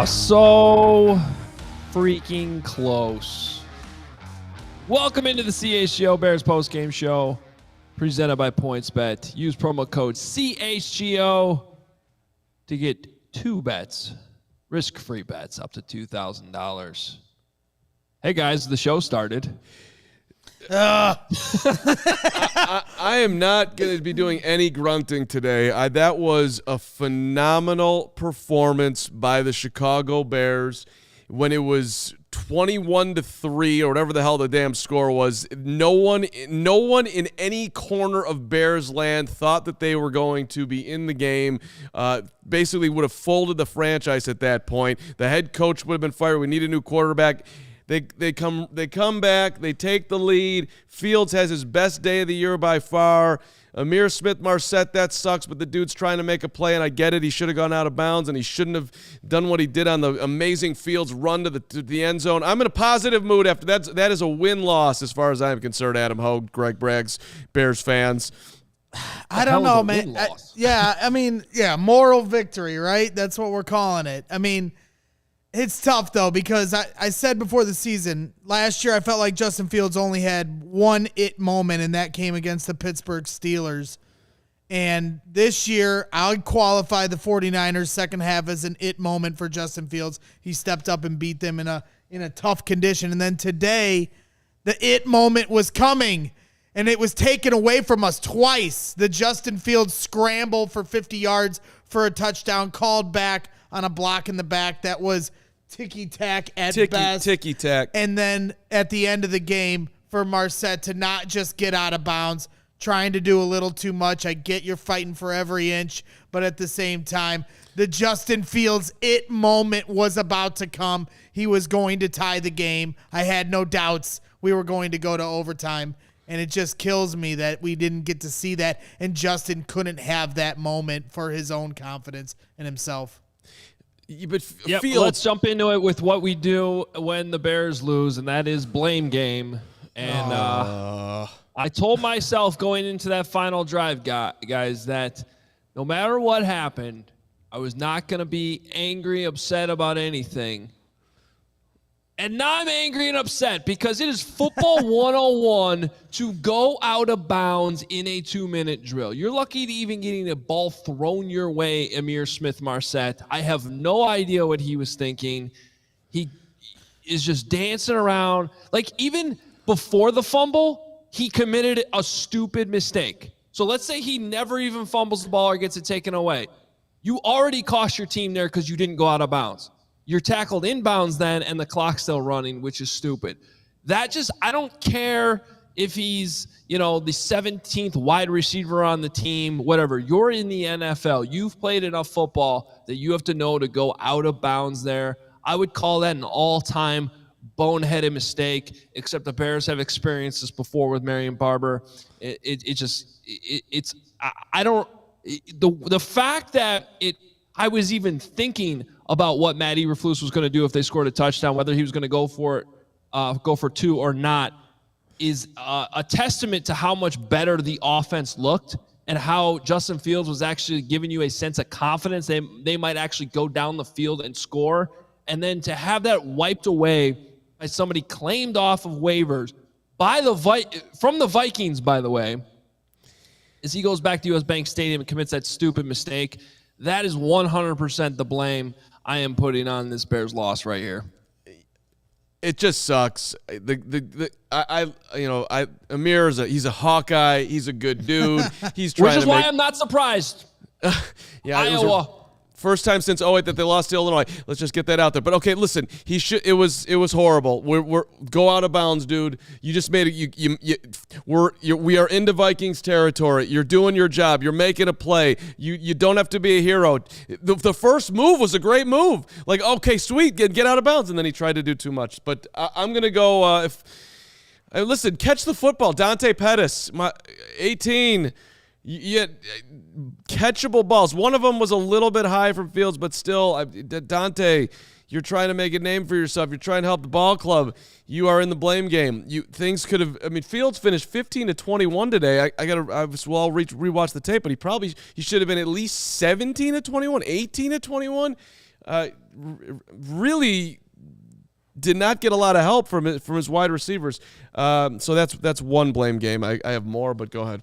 Oh, so freaking close. Welcome into the CHGO Bears Postgame Show, presented by PointsBet. Use promo code CHGO to get 2 bets, risk-free bets up to $2,000. Hey guys, the show started. I am not going to be doing any grunting today. That was a phenomenal performance by the Chicago Bears when it was 21-3 or whatever the hell the damn score was. No one in any corner of Bears land thought that they were going to be in the game. Basically would have folded the franchise at that point. The head coach would have been fired. We need a new quarterback. They come back, they take the lead. Fields has his best day of the year by far. Ihmir Smith-Marsette, that sucks, but the dude's trying to make a play, and I get it. He should have gone out of bounds, and he shouldn't have done what he did on the amazing Fields run to the end zone. I'm in a positive mood after that. That is a win-loss as far as I'm concerned, Adam Hoge, Greg Braggs, Bears fans. I don't know, man. Moral victory, right? That's what we're calling it. I mean, it's tough, though, because I said before the season, last year I felt like Justin Fields only had one it moment, and that came against the Pittsburgh Steelers. And this year, I would qualify the 49ers second half as an it moment for Justin Fields. He stepped up and beat them in a tough condition. And then today, the it moment was coming, and it was taken away from us twice. The Justin Fields scramble for 50 yards for a touchdown called back on a block in the back that was ticky-tack at best. Ticky-tack. And then at the end of the game, for Marsette to not just get out of bounds, trying to do a little too much. I get you're fighting for every inch, but at the same time, the Justin Fields it moment was about to come. He was going to tie the game. I had no doubts we were going to go to overtime, and it just kills me that we didn't get to see that, and Justin couldn't have that moment for his own confidence in himself. But let's jump into it with what we do when the Bears lose, and that is blame game. And I told myself going into that final drive, guys, that no matter what happened, I was not going to be angry, upset about anything. And now I'm angry and upset because it is football 101 to go out of bounds in a 2-minute drill. You're lucky to even getting a ball thrown your way, Ihmir Smith-Marsette. I have no idea what he was thinking. He is just dancing around. Like, even before the fumble, he committed a stupid mistake. So let's say he never even fumbles the ball or gets it taken away. You already cost your team there because you didn't go out of bounds. You're tackled inbounds then, and the clock's still running, which is stupid. I don't care if he's, the 17th wide receiver on the team, whatever. You're in the NFL. You've played enough football that you have to know to go out of bounds there. I would call that an all-time boneheaded mistake, except the Bears have experienced this before with Marion Barber. The fact that I was even thinking about what Matt Eberflus was going to do if they scored a touchdown, whether he was going to go for 2 or not, is a testament to how much better the offense looked and how Justin Fields was actually giving you a sense of confidence. They might actually go down the field and score. And then to have that wiped away by somebody claimed off of waivers from the Vikings, by the way, as he goes back to U.S. Bank Stadium and commits that stupid mistake, that is 100% the blame I am putting on this Bears loss right here. It just sucks. Ihmir he's a Hawkeye. He's a good dude. He's trying Which is why I'm not surprised. Iowa. First time since 2008 that they lost to Illinois. Let's just get that out there. But okay, listen, it was horrible. We're go out of bounds, dude. You just made it. We are into Vikings territory. You're doing your job. You're making a play. You don't have to be a hero. The first move was a great move. Like, okay, sweet, get out of bounds, and then he tried to do too much. But I'm gonna go. Listen, catch the football, Dante Pettis, 18. Catchable balls. One of them was a little bit high from Fields, but still, Dante, you're trying to make a name for yourself. You're trying to help the ball club. You are in the blame game. Things could have. Fields finished 15-21 today. I'll rewatch the tape, but he should have been at least 17-21, 18-21. really did not get a lot of help from his wide receivers. So that's one blame game. I have more, but go ahead.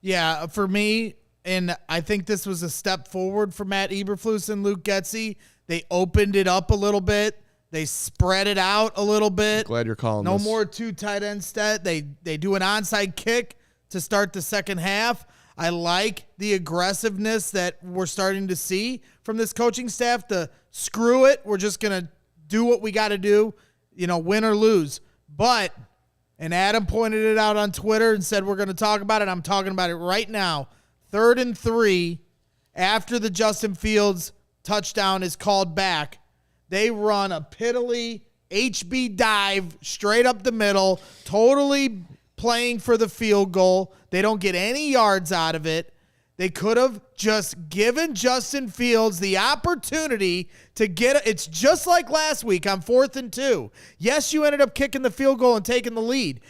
Yeah, for me, and I think this was a step forward for Matt Eberflus and Luke Getsy. They opened it up a little bit. They spread it out a little bit. Glad you're calling No this. more 2 tight end set. They do an onside kick to start the second half. I like the aggressiveness that we're starting to see from this coaching staff to screw it. We're just going to do what we got to do, win or lose. But, and Adam pointed it out on Twitter and said we're going to talk about it. I'm talking about it right now. 3rd and 3 after the Justin Fields touchdown is called back. They run a piddly HB dive straight up the middle, totally playing for the field goal. They don't get any yards out of it. They could have just given Justin Fields the opportunity to get – it's just like last week on 4th and 2. Yes, you ended up kicking the field goal and taking the lead.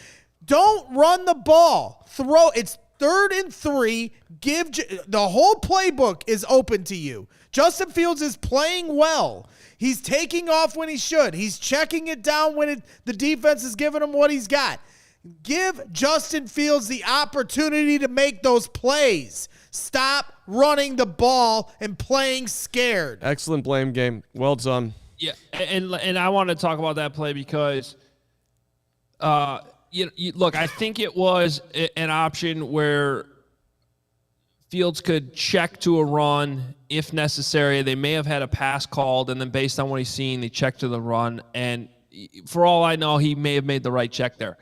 Don't run the ball. It's 3rd and 3. The whole playbook is open to you. Justin Fields is playing well. He's taking off when he should. He's checking it down when the defense is giving him what he's got. Give Justin Fields the opportunity to make those plays. Stop running the ball and playing scared. Excellent blame game. Well done. Yeah, and I want to talk about that play because, look, I think it was an option where Fields could check to a run if necessary. They may have had a pass called, and then based on what he's seen, they checked to the run. And for all I know, he may have made the right check there.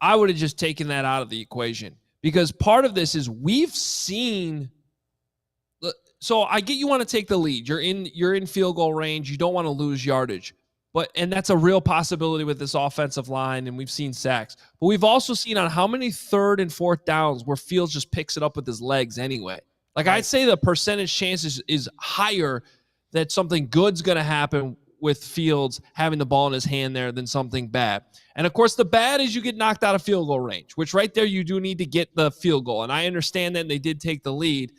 I would have just taken that out of the equation because part of this is we've seen. So I get you want to take the lead. You're in field goal range. You don't want to lose yardage. And that's a real possibility with this offensive line, and we've seen sacks. But we've also seen on how many 3rd and 4th downs where Fields just picks it up with his legs anyway. Like, I'd say the percentage chance is higher that something good's going to happen with Fields having the ball in his hand there than something bad. And, of course, the bad is you get knocked out of field goal range, which right there you do need to get the field goal. And I understand that they did take the lead.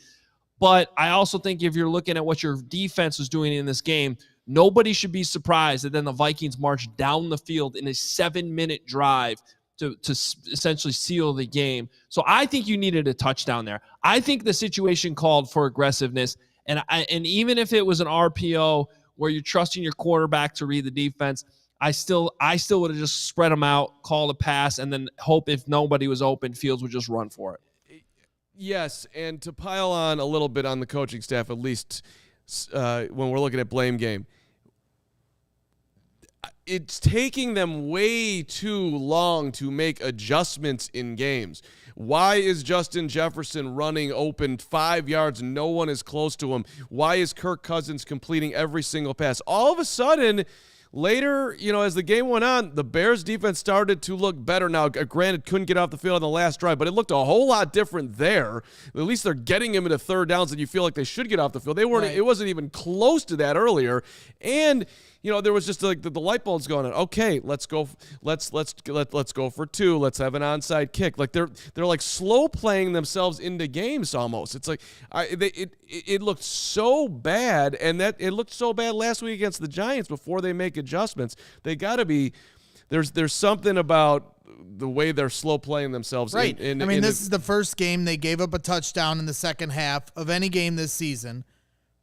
But I also think if you're looking at what your defense was doing in this game, nobody should be surprised that then the Vikings marched down the field in a 7-minute drive to essentially seal the game. So I think you needed a touchdown there. I think the situation called for aggressiveness, and even if it was an RPO where you're trusting your quarterback to read the defense, I still would have just spread them out, called a pass, and then hope if nobody was open, Fields would just run for it. Yes, and to pile on a little bit on the coaching staff, at least when we're looking at blame game, it's taking them way too long to make adjustments in games. Why is Justin Jefferson running open 5 yards and no one is close to him? Why is Kirk Cousins completing every single pass? All of a sudden, later, as the game went on, the Bears defense started to look better. Now, granted, couldn't get off the field on the last drive, but it looked a whole lot different there. At least they're getting him into 3rd downs that you feel like they should get off the field. They weren't. Right. It wasn't even close to that earlier. And there was just like the light bulbs going on. Okay, let's go. Let's go for 2. Let's have an onside kick. Like they're like slow playing themselves into games almost. It's like it looked so bad, and that it looked so bad last week against the Giants before they make adjustments. They got to be. There's something about the way they're slow playing themselves. Right. This is the first game they gave up a touchdown in the second half of any game this season.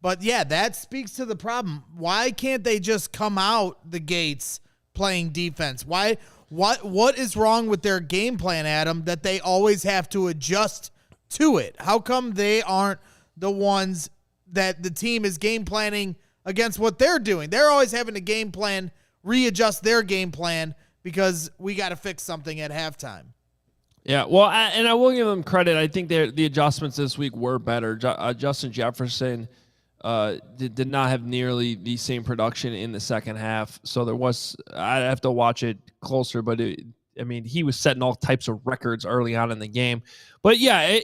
But, yeah, that speaks to the problem. Why can't they just come out the gates playing defense? What is wrong with their game plan, Adam, that they always have to adjust to it? How come they aren't the ones that the team is game planning against what they're doing? They're always having to game plan, readjust their game plan because we got to fix something at halftime. Yeah, well, and I will give them credit. I think the adjustments this week were better. Justin Jefferson did not have nearly the same production in the second half. So I have to watch it closer, but he was setting all types of records early on in the game. But yeah,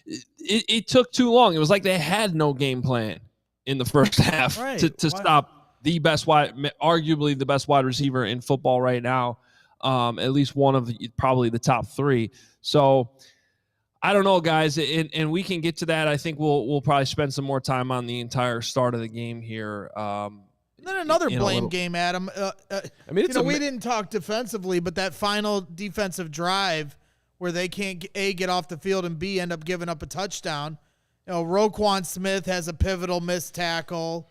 it took too long. It was like they had no game plan in the first half to stop arguably the best wide receiver in football right now. At least one of probably the top 3. So I don't know, guys, and we can get to that. I think we'll probably spend some more time on the entire start of the game here. Then another blame game, Adam. We didn't talk defensively, but that final defensive drive where they can't A, get off the field, and B, end up giving up a touchdown. Roquan Smith has a pivotal missed tackle.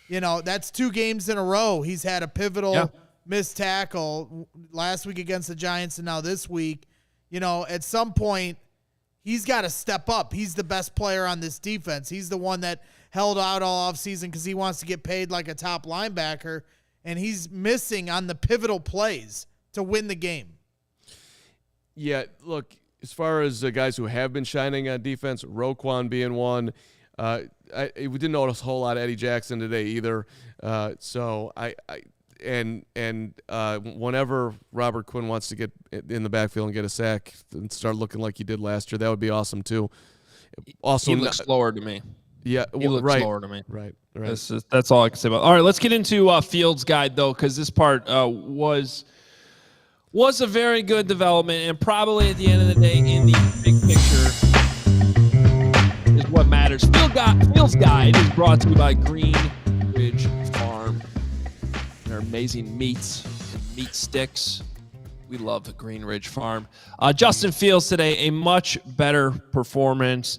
That's 2 games in a row. He's had a pivotal missed tackle last week against the Giants and now this week. At some point, he's got to step up. He's the best player on this defense. He's the one that held out all offseason because he wants to get paid like a top linebacker, and he's missing on the pivotal plays to win the game. Yeah, look, as far as guys who have been shining on defense, Roquan being one, we didn't notice a whole lot of Eddie Jackson today either. Whenever Robert Quinn wants to get in the backfield and get a sack and start looking like he did last year, that would be awesome too. Also, he looks slower to me. Yeah, he looks slower to me. Right. That's all I can say about it. All right, let's get into Fields' guide, though, because this part was a very good development, and probably at the end of the day, in the big picture, is what matters. Fields' guide is brought to you by Green Ridge Farm. Their amazing meats and meat sticks. We love Green Ridge Farm. Justin Fields today, a much better performance.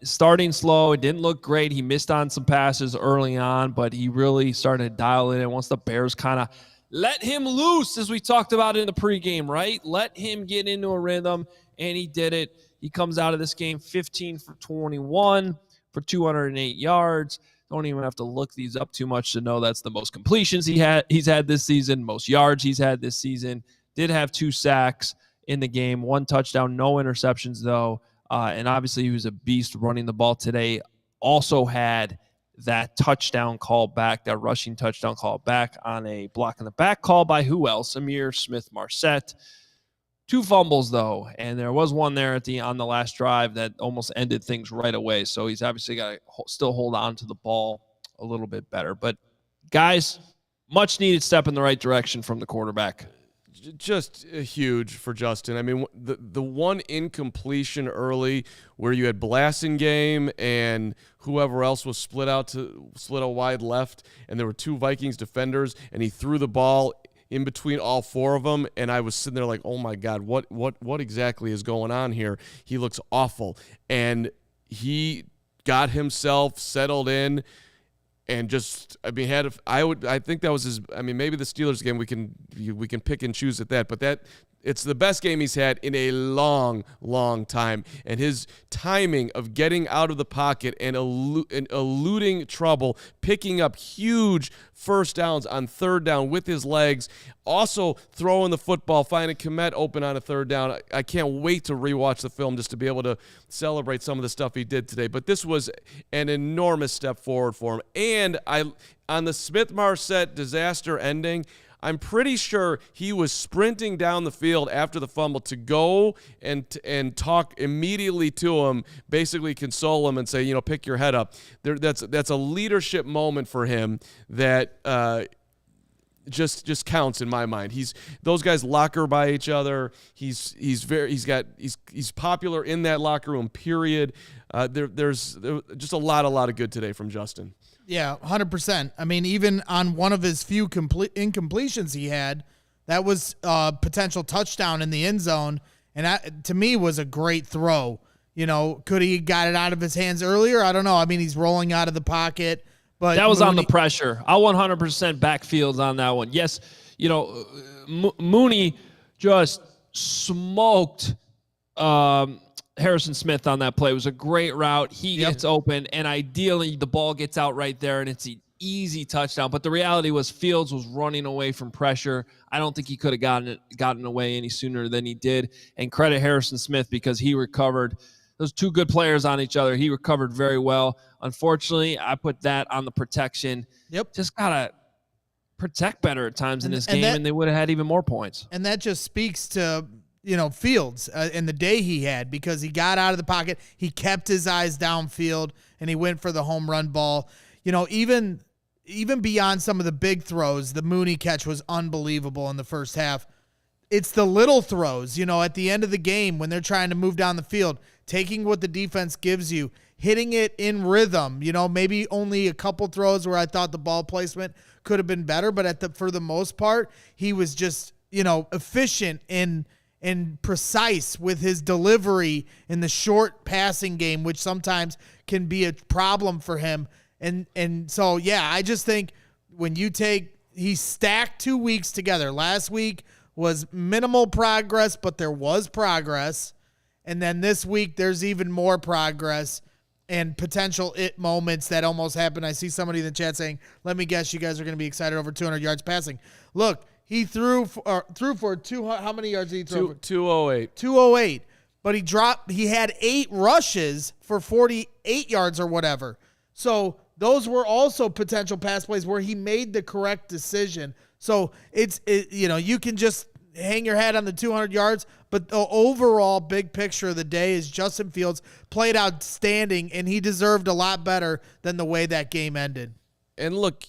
Starting slow, it didn't look great. He missed on some passes early on, but he really started to dial it in once the Bears kind of let him loose, as we talked about in the pregame, right? Let him get into a rhythm, and he did it. He comes out of this game 15 for 21 for 208 yards. Don't even have to look these up too much to know that's the most completions he's had this season, most yards he's had this season. Did have 2 sacks in the game, 1 touchdown, no interceptions though. And obviously he was a beast running the ball today. Also had that touchdown call back, that rushing touchdown call back on a block in the back call by who else? Ihmir Smith-Marsette. 2 fumbles though, and there was one there on the last drive that almost ended things right away. So he's obviously got to still hold on to the ball a little bit better. But guys, much needed step in the right direction from the quarterback. Just huge for Justin. I mean, the one incompletion early where you had Blasingame and whoever else was split out wide left, and there were 2 Vikings defenders, and he threw the ball in between all 4 of them, and I was sitting there like, oh my God, what exactly is going on here? He looks awful. And he got himself settled in. And just, I mean, I think that was his. I mean, maybe the Steelers game we can pick and choose at that, but it's the best game he's had in a long, long time. And his timing of getting out of the pocket and eluding trouble, picking up huge first downs on 3rd down with his legs, also throwing the football, finding Kmet open on a 3rd down. I can't wait to rewatch the film just to be able to celebrate some of the stuff he did today. But this was an enormous step forward for him. And on the Smith-Marsette disaster ending, I'm pretty sure he was sprinting down the field after the fumble to go and talk immediately to him, basically console him and say, pick your head up. That's a leadership moment for him that just counts in my mind. Those guys locker by each other. He's popular in that locker room. Period. There's just a lot of good today from Justin. Yeah, 100%. I mean, even on one of his few incompletions he had, that was a potential touchdown in the end zone, and that, to me, was a great throw. Could he got it out of his hands earlier? I don't know. I mean, he's rolling out of the pocket, but that was on the pressure. I 100% back Fields on that one. Yes, Mooney just smoked Harrison Smith on that play. It was a great route. He gets open, and ideally the ball gets out right there, and it's an easy touchdown. But the reality was Fields was running away from pressure. I don't think he could have gotten away any sooner than he did. And credit Harrison Smith because he recovered. Those 2 good players on each other. He recovered very well. Unfortunately, I put that on the protection. Yep. Just got to protect better at times in this game, and they would have had even more points. And that just speaks to Fields and the day he had, because he got out of the pocket, he kept his eyes downfield, and he went for the home run ball. Even beyond some of the big throws, the Mooney catch was unbelievable in the first half. it's the little throws, at the end of the game when they're trying to move down the field, taking what the defense gives you, hitting it in rhythm, maybe only a couple throws where I thought the ball placement could have been better, but for the most part, he was just, efficient and precise with his delivery in the short passing game, which sometimes can be a problem for him. And so, I just think when he stacked 2 weeks together. Last week was minimal progress, but there was progress. And then this week, there's even more progress and potential moments that almost happened. I see somebody in the chat saying, let me guess, you guys are going to be excited over 200 yards passing. Look, he threw for 200. How many yards did he throw? 208. 208. But he had 8 rushes for 48 yards or whatever. So those were also potential pass plays where he made the correct decision. So you can just hang your hat on the 200 yards, but the overall big picture of the day is Justin Fields played outstanding, and he deserved a lot better than the way that game ended. And look,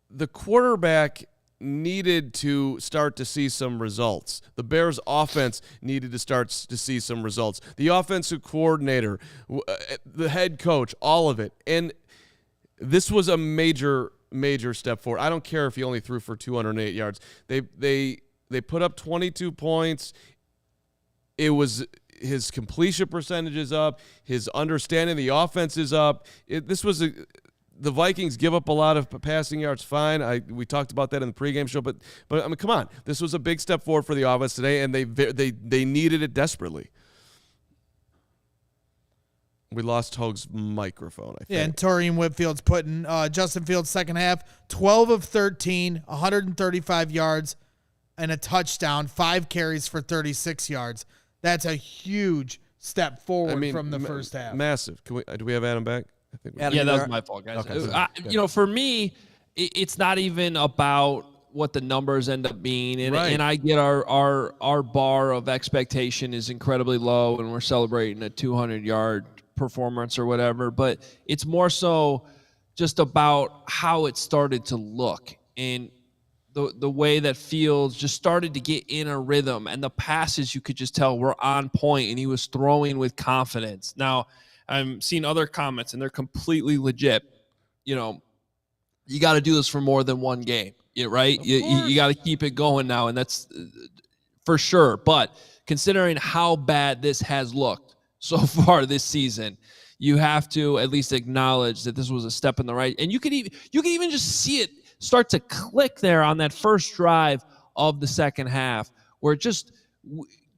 the quarterback needed to start to see some results. The Bears offense needed to start to see some results. The offensive coordinator, the head coach, all of it. And this was a major step forward. I don't care if he only threw for 208 yards. They put up 22 points. It was his completion percentage is up. His understanding of the offense is up. The Vikings give up a lot of passing yards. Fine, we talked about that in the pregame show. But I mean, come on, this was a big step forward for the offense today, and they needed it desperately. We lost Hoge's microphone, I think. Yeah, and Torian Whitfield's putting Justin Fields' second half, 12 of 13, 135 yards, and a touchdown, 5 carries for 36 yards. That's a huge step forward from the first half. Massive. Do we have Adam back? I think that was my fault, guys. Okay, for me, it's not even about what the numbers end up being, and I get our bar of expectation is incredibly low, and we're celebrating a 200-yard performance or whatever, but it's more so just about how it started to look and the way that Fields just started to get in a rhythm, and the passes you could just tell were on point, and he was throwing with confidence. Now, I'm seeing other comments, and they're completely legit. You got to do this for more than one game, right? You got to keep it going now, and that's for sure. But considering how bad this has looked so far this season, you have to at least acknowledge that this was a step in the right. And you could even just see it start to click there on that first drive of the second half, where it just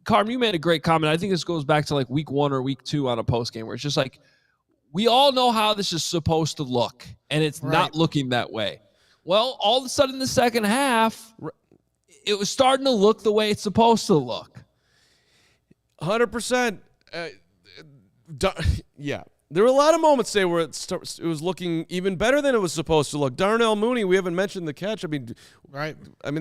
Carm, you made a great comment. I think this goes back to like week 1 or week 2 on a post game, where it's just like, we all know how this is supposed to look, and it's not looking that way. Well, all of a sudden in the second half, it was starting to look the way it's supposed to look. 100%. Yeah. There were a lot of moments today where it was looking even better than it was supposed to look. Darnell Mooney, we haven't mentioned the catch. I mean,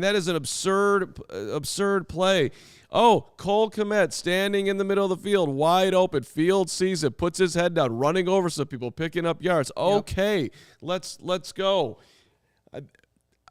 that is an absurd play. Oh, Cole Kmet standing in the middle of the field, wide open. Fields sees it, puts his head down, running over some people, picking up yards. Okay, let's go.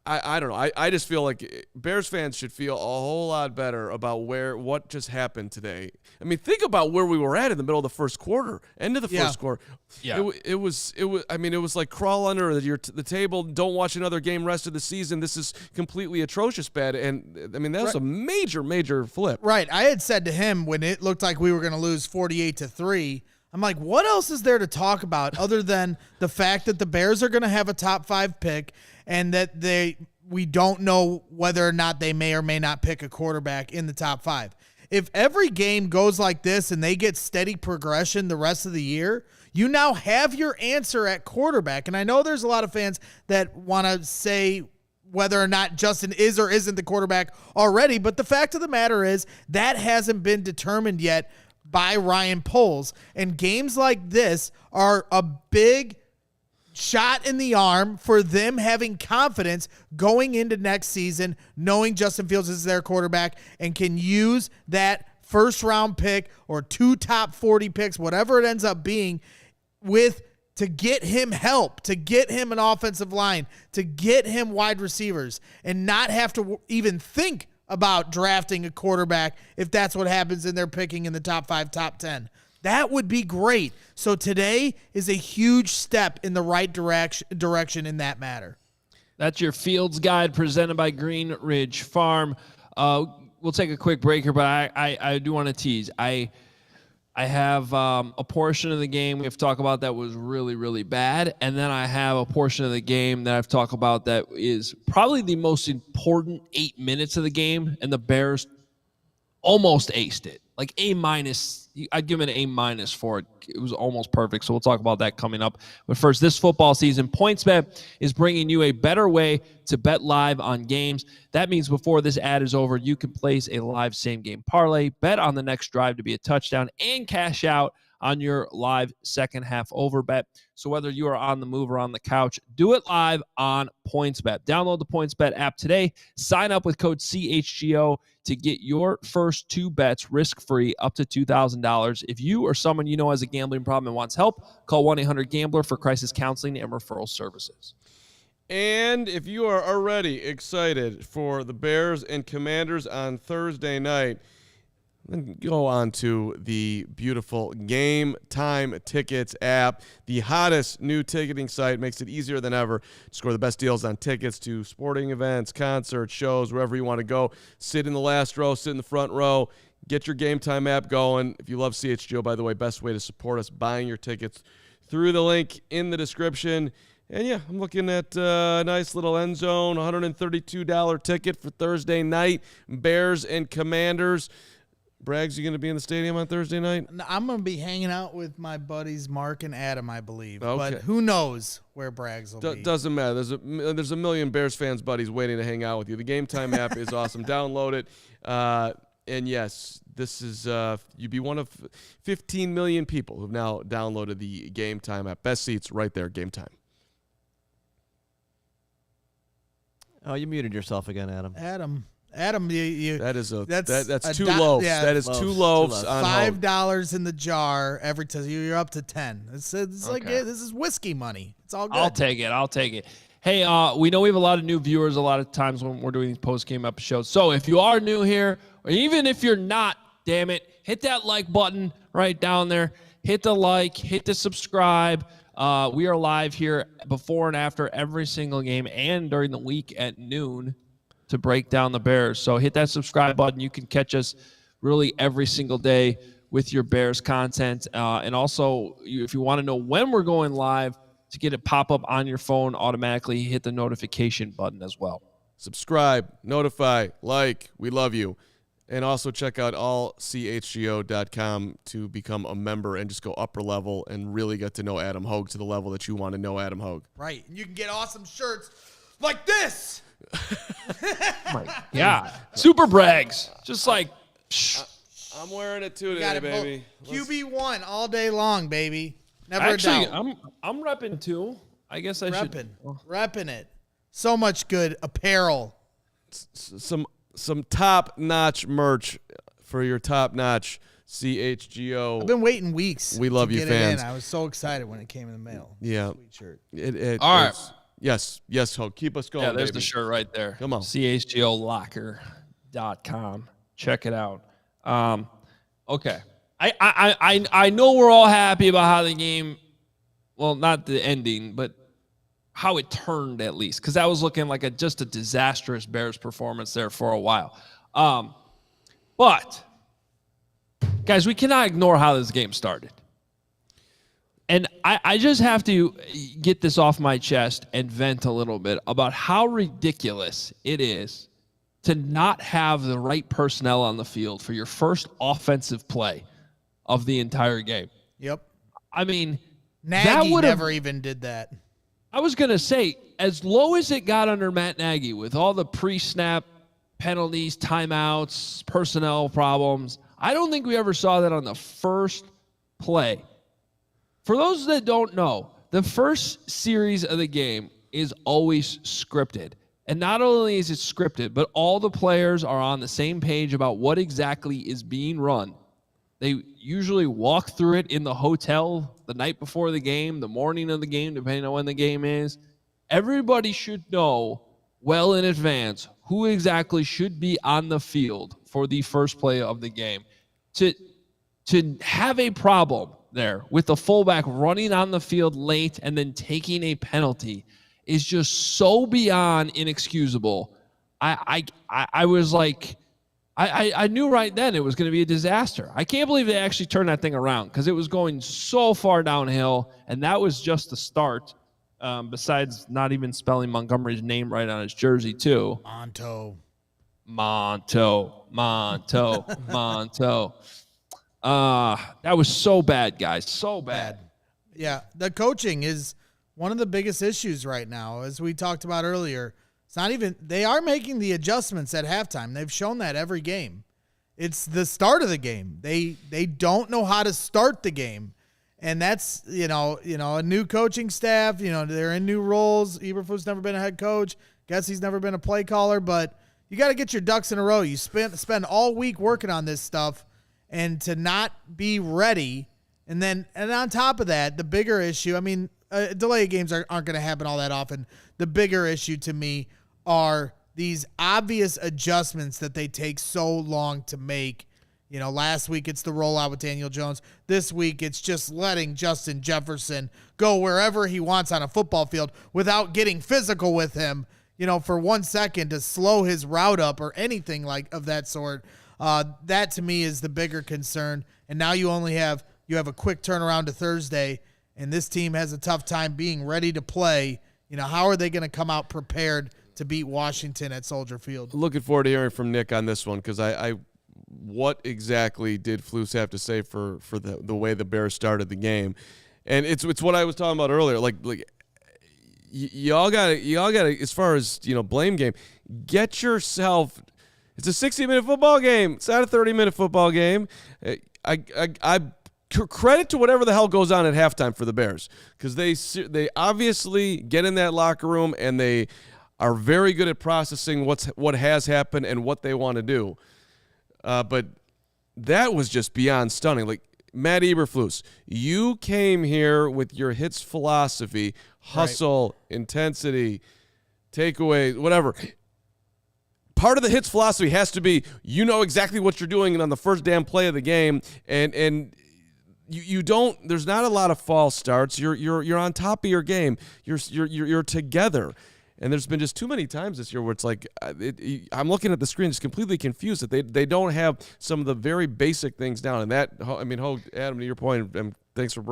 I don't know. I just feel like Bears fans should feel a whole lot better about what just happened today. I mean, think about where we were at in the middle of the first quarter, end of the first quarter. Yeah. It was. I mean, it was like crawl under the table. Don't watch another game rest of the season. This is completely atrocious bad. And I mean, that was a major flip. Right. I had said to him when it looked like we were going to lose 48-3. I'm like, what else is there to talk about other than the fact that the Bears are going to have a top 5 pick and that we don't know whether or not they may or may not pick a quarterback in the top 5. If every game goes like this and they get steady progression the rest of the year, you now have your answer at quarterback. And I know there's a lot of fans that want to say whether or not Justin is or isn't the quarterback already, but the fact of the matter is that hasn't been determined yet by Ryan Poles. And games like this are a big shot in the arm for them having confidence going into next season, knowing Justin Fields is their quarterback and can use that first round pick or 2 top 40 picks, whatever it ends up being, to get him help, to get him an offensive line, to get him wide receivers, and not have to even think about drafting a quarterback if that's what happens and they're picking in the top 5, top 10. That would be great. So today is a huge step in the right direction in that matter. That's your Fields Guide presented by Green Ridge Farm. We'll take a quick break here, but I do want to tease. I have a portion of the game we have talked about that was really, really bad, and then I have a portion of the game that I've talked about that is probably the most important 8 minutes of the game, and the Bears almost aced it. Like A-. I'd give it an A- for it. It was almost perfect, so we'll talk about that coming up. But first, this football season, PointsBet is bringing you a better way to bet live on games. That means before this ad is over, you can place a live same-game parlay, bet on the next drive to be a touchdown, and cash out on your live second-half over bet. So whether you are on the move or on the couch, do it live on PointsBet. Download the PointsBet app today. Sign up with code CHGO to get your first 2 bets risk-free up to $2,000. If you or someone you know has a gambling problem and wants help, call 1-800-GAMBLER for crisis counseling and referral services. And if you are already excited for the Bears and Commanders on Thursday night, then go on to the beautiful Game Time Tickets app. The hottest new ticketing site makes it easier than ever to score the best deals on tickets to sporting events, concerts, shows, wherever you want to go. Sit in the last row, sit in the front row. Get your Game Time app going. If you love CHGO, by the way, best way to support us, buying your tickets through the link in the description. And, yeah, I'm looking at a nice little end zone, $132 ticket for Thursday night, Bears and Commanders. Braggs, you going to be in the stadium on Thursday night? I'm going to be hanging out with my buddies Mark and Adam, I believe. Okay. But who knows where Braggs will be. Doesn't matter. There's a million Bears fans buddies waiting to hang out with you. The Game Time app is awesome. Download it. And, yes, this is you'd be one of 15 million people who've now downloaded the Game Time app. Best seats right there, Game Time. Oh, you muted yourself again, Adam. Adam, that's that's two loaves. Yeah, that is loaves, two loaves on $5 in the jar every time. You're up to 10. It's like this is whiskey money. It's all good. I'll take it. Hey, we know we have a lot of new viewers a lot of times when we're doing these post-game episodes. So if you are new here, or even if you're not, damn it, hit that like button right down there. Hit the like, hit the subscribe. We are live here before and after every single game and during the week at noon to break down the Bears. So hit that subscribe button. You can catch us really every single day with your Bears content. And also, if you want to know when we're going live, to get it pop up on your phone automatically, hit the notification button as well. Subscribe, notify, like. We love you. And also check out allchgo.com to become a member and just go upper level and really get to know Adam Hoge to the level that you want to know Adam Hoge. Right. And you can get awesome shirts like this. My God. Super Brags. Just like, I'm wearing it too today, baby. QB1 all day long, baby. Never actually, a doubt. I'm repping too. I guess I should. Repping it. So much good apparel. Some top-notch merch for your top-notch CHGO. I've been waiting weeks. We love you, fans. I was so excited when it came in the mail. Yeah. Sweet shirt. All right. Yes, Hoge. Keep us going, Yeah, there's baby. the shirt right there. Come on. CHGOlocker.com. Check it out. Okay. I know we're all happy about how the game, well, not the ending, but how it turned at least, because that was looking like just a disastrous Bears performance there for a while. But, guys, we cannot ignore how this game started. And I just have to get this off my chest and vent a little bit about how ridiculous it is to not have the right personnel on the field for your first offensive play of the entire game. Yep. I mean, Nagy never even did that. I was going to say, as low as it got under Matt Nagy with all the pre-snap penalties, timeouts, personnel problems, I don't think we ever saw that on the first play. For those that don't know, the first series of the game is always scripted. And not only is it scripted, but all the players are on the same page about what exactly is being run. They usually walk through it in the hotel the night before the game, the morning of the game, depending on when the game is. Everybody should know well in advance who exactly should be on the field for the first play of the game. To have a problem there with the fullback running on the field late and then taking a penalty is just so beyond inexcusable. I was like, I knew right then it was going to be a disaster. I can't believe they actually turned that thing around because it was going so far downhill, and that was just the start. Besides not even spelling Montgomery's name right on his jersey too. Monto. That was so bad, guys. So bad. Yeah, the coaching is one of the biggest issues right now, as we talked about earlier. It's not even, they are making the adjustments at halftime. They've shown that every game. It's the start of the game. They don't know how to start the game. And that's, a new coaching staff, they're in new roles. Eberflus never been a head coach. Guess he's never been a play caller, but you got to get your ducks in a row. You spend all week working on this stuff, and to not be ready. And on top of that, the bigger issue, delay games aren't going to happen all that often. The bigger issue to me are these obvious adjustments that they take so long to make. Last week it's the rollout with Daniel Jones. This week it's just letting Justin Jefferson go wherever he wants on a football field without getting physical with him, for 1 second to slow his route up or anything like of that sort. That to me is the bigger concern. And now you have a quick turnaround to Thursday, and this team has a tough time being ready to play. How are they going to come out prepared to beat Washington at Soldier Field? Looking forward to hearing from Nick on this one, because what exactly did Flus have to say for the way the Bears started the game? And it's what I was talking about earlier. Like y'all got to as far as blame game, get yourself. It's a 60-minute football game. It's not a 30-minute football game. I credit to whatever the hell goes on at halftime for the Bears, because they obviously get in that locker room and they are very good at processing what has happened and what they want to do. But that was just beyond stunning. Like, Matt Eberflus, you came here with your hits philosophy, hustle, intensity, takeaways, whatever. Part of the hits philosophy has to be exactly what you're doing on the first damn play of the game, and you don't. There's not a lot of false starts. You're on top of your game. You're together. And there's been just too many times this year where it's like I'm looking at the screen just completely confused that they don't have some of the very basic things down. And that, Hoge, Adam, to your point, and thanks for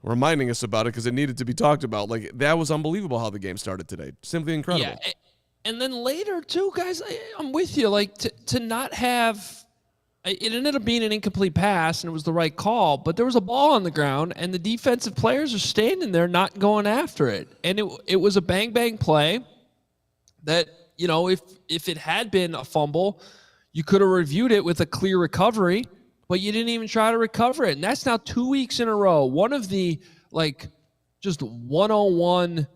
reminding us about it, because it needed to be talked about. Like, that was unbelievable how the game started today. Simply incredible. Yeah, and then later too, guys, I'm with you. Like, to not have. It ended up being an incomplete pass, and it was the right call, but there was a ball on the ground, and the defensive players are standing there not going after it. And it was a bang-bang play that, if it had been a fumble, you could have reviewed it with a clear recovery, but you didn't even try to recover it. And that's now 2 weeks in a row. One of the, just 101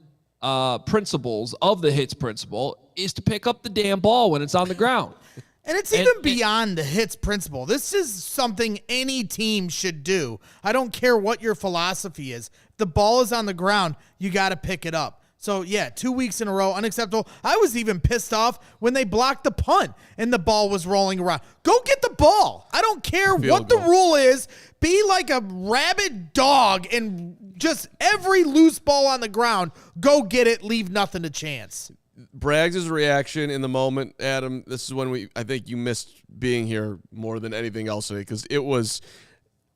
principles of the hits principle is to pick up the damn ball when it's on the ground. And it's even beyond the hits principle. This is something any team should do. I don't care what your philosophy is. If the ball is on the ground, you got to pick it up. So, 2 weeks in a row, unacceptable. I was even pissed off when they blocked the punt and the ball was rolling around. Go get the ball. I don't care what the rule is. Be like a rabid dog and just every loose ball on the ground, go get it, leave nothing to chance. Braggs' reaction in the moment, Adam, this is when I think you missed being here more than anything else today, because it was,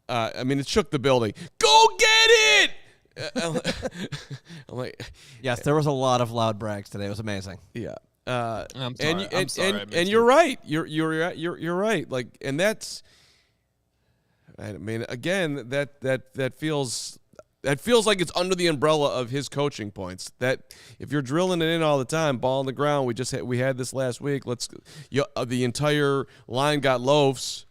it shook the building. Go get it! I'm like, yes, there was a lot of loud Braggs today. It was amazing. Yeah. I'm sorry. And you're right. You're right. Like, and that's, again, that feels. That feels like it's under the umbrella of his coaching points. That if you're drilling it in all the time, ball on the ground. We had this last week. The entire line got loafs.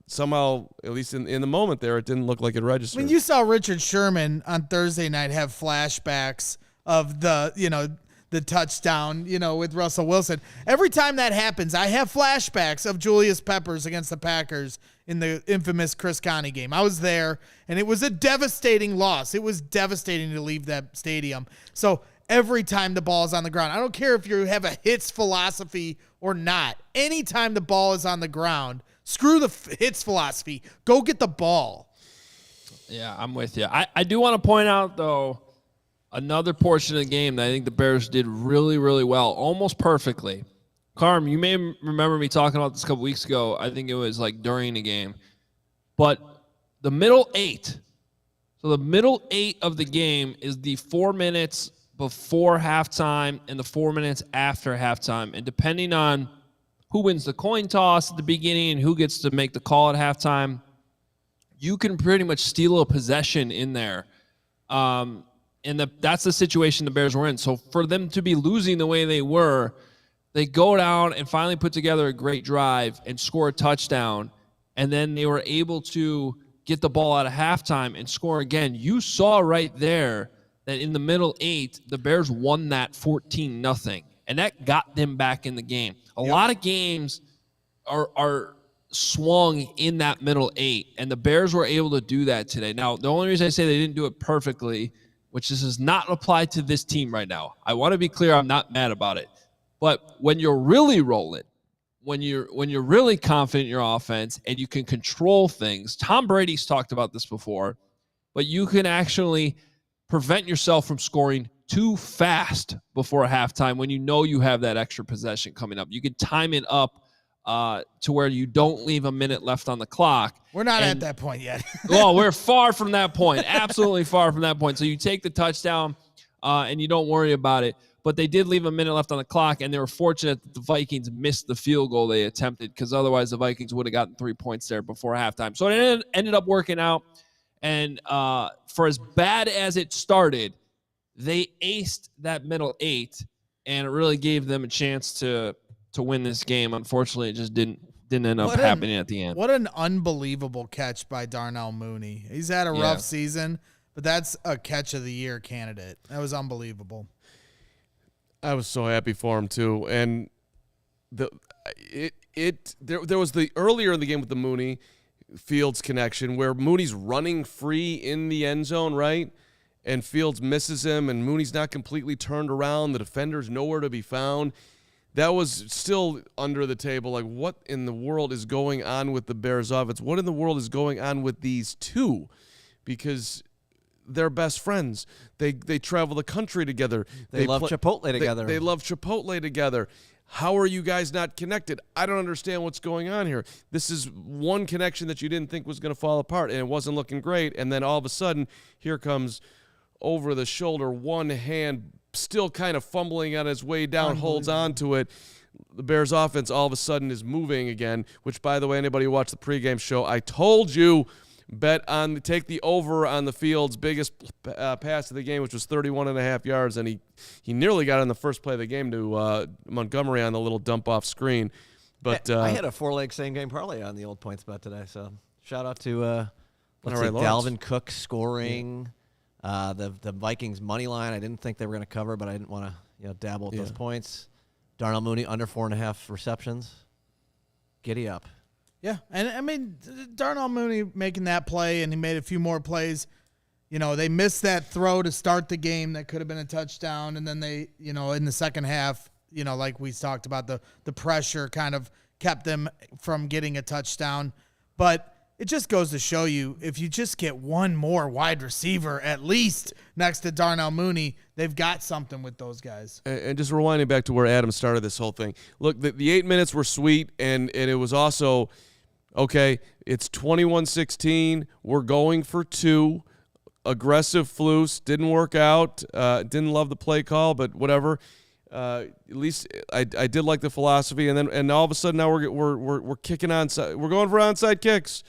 Somehow, at least in the moment there, it didn't look like it registered. You saw Richard Sherman on Thursday night have flashbacks of the touchdown, with Russell Wilson. Every time that happens, I have flashbacks of Julius Peppers against the Packers in the infamous Chris Conley game. I was there, and it was a devastating loss. It was devastating to leave that stadium. So every time the ball is on the ground. I don't care if you have a hits philosophy or not. Anytime the ball is on the ground, screw the hits philosophy. Go get the ball. Yeah, I'm with you. I do want to point out, though, another portion of the game that I think the Bears did really, really well, almost perfectly. Carm, you may remember me talking about this a couple weeks ago. I think it was like during the game. But the middle 8. So the middle 8 of the game is the 4 minutes before halftime and the 4 minutes after halftime. And depending on who wins the coin toss at the beginning and who gets to make the call at halftime, you can pretty much steal a possession in there. And that's the situation the Bears were in. So for them to be losing the way they were, they go down and finally put together a great drive and score a touchdown. And then they were able to get the ball out of halftime and score again. You saw right there that in the middle 8, the Bears won that 14-0. And that got them back in the game. A lot of games are swung in that middle 8, and the Bears were able to do that today. Now, the only reason I say they didn't do it perfectly, which this does not apply to this team right now. I want to be clear, I'm not mad about it. But when you're really rolling, when you're really confident in your offense and you can control things, Tom Brady's talked about this before, but you can actually prevent yourself from scoring too fast before halftime when you know you have that extra possession coming up. You can time it up to where you don't leave a minute left on the clock. We're not at that point yet. Well, we're far from that point. Absolutely far from that point. So you take the touchdown and you don't worry about it. But they did leave a minute left on the clock, and they were fortunate that the Vikings missed the field goal they attempted, because otherwise the Vikings would have gotten 3 points there before halftime. So it ended up working out. And for as bad as it started, they aced that middle 8, and it really gave them a chance to win this game. Unfortunately, it just didn't end up happening at the end. What an unbelievable catch by Darnell Mooney. He's had a rough season, but that's a catch of the year candidate. That was unbelievable. I was so happy for him too, and there was the earlier in the game with the Mooney Fields connection where Mooney's running free in the end zone, right? And Fields misses him, and Mooney's not completely turned around. The defender's nowhere to be found. That was still under the table. Like, what in the world is going on with the Bears offense? What in the world is going on with these two? Because they're best friends. They travel the country together. They love Chipotle together. They love Chipotle together. How are you guys not connected? I don't understand what's going on here. This is one connection that you didn't think was going to fall apart, and it wasn't looking great. And then all of a sudden, here comes over the shoulder, one hand still kind of fumbling on his way down, holds on to it. The Bears offense all of a sudden is moving again, which, by the way, anybody who watched the pregame show, I told you, take the over on the Fields' biggest pass of the game, which was 31.5 yards, and he nearly got in the first play of the game to Montgomery on the little dump-off screen. But I had a 4-leg same-game parlay on the old points bet today, so shout out to Dalvin Cook scoring, the Vikings money line. I didn't think they were going to cover, but I didn't want to dabble with those points. Darnell Mooney under 4.5 receptions. Giddy up. Yeah, and I mean, Darnell Mooney making that play, and he made a few more plays. They missed that throw to start the game that could have been a touchdown, and then they, in the second half, like we talked about, the pressure kind of kept them from getting a touchdown. But it just goes to show you, if you just get one more wide receiver at least next to Darnell Mooney, they've got something with those guys. And just rewinding back to where Adam started this whole thing. Look, the 8 minutes were sweet, and it was also – okay, it's 21-16. We're going for 2. Aggressive Flus. Didn't work out. Didn't love the play call, but whatever. At least I did like the philosophy. And all of a sudden now we're kicking onside. We're going for onside kicks.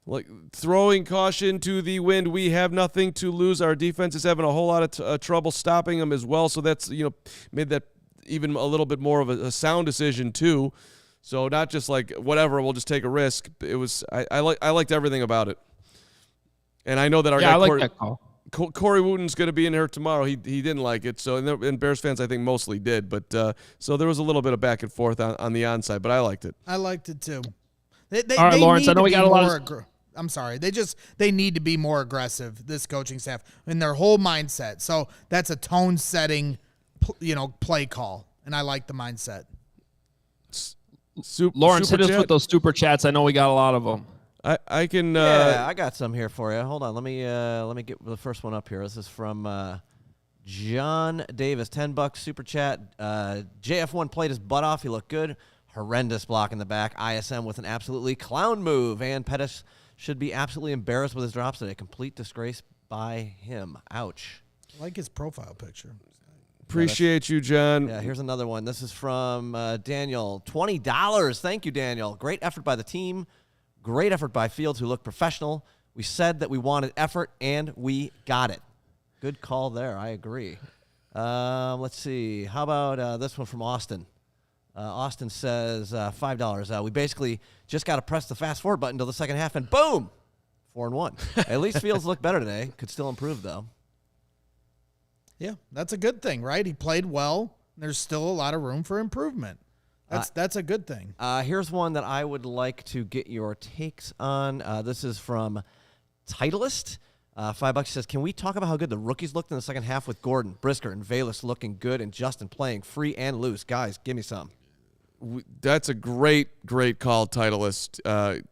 Like throwing caution to the wind. We have nothing to lose. Our defense is having a whole lot of trouble stopping them as well. So that's made that even a little bit more of a sound decision too. So not just like whatever, we'll just take a risk. It was I liked everything about it, and I know that our guy Corey Wooten's going to be in here tomorrow. He didn't like it, so and Bears fans I think mostly did, but so there was a little bit of back and forth on the onside, but I liked it. I liked it too. All right, Lawrence. I know we got a lot of. I'm sorry. They need to be more aggressive, this coaching staff, in their whole mindset. So that's a tone-setting, play call, and I like the mindset. Lawrence, hit us with those super chats. I know we got a lot of them. I can. I got some here for you. Hold on. Let me get the first one up here. This is from John Davis. $10 super chat. JF1 played his butt off. He looked good. Horrendous block in the back. ISM with an absolutely clown move. And Pettis should be absolutely embarrassed with his drops today. Complete disgrace by him. Ouch. I like his profile picture. Appreciate you, John. Yeah, here's another one. This is from Daniel. $20. Thank you, Daniel. Great effort by the team. Great effort by Fields, who looked professional. We said that we wanted effort, and we got it. Good call there. I agree. Let's see. How about this one from Austin? Austin says $5. We basically just got to press the fast forward button until the second half, and boom, 4-1. At least Fields looked better today. Could still improve, though. Yeah, that's a good thing, right? He played well. There's still a lot of room for improvement. That's a good thing. Here's one that I would like to get your takes on. This is from Titleist. $5 says, can we talk about how good the rookies looked in the second half with Gordon, Brisker, and Valus looking good and Justin playing free and loose? Guys, give me some. That's a great call, Titleist,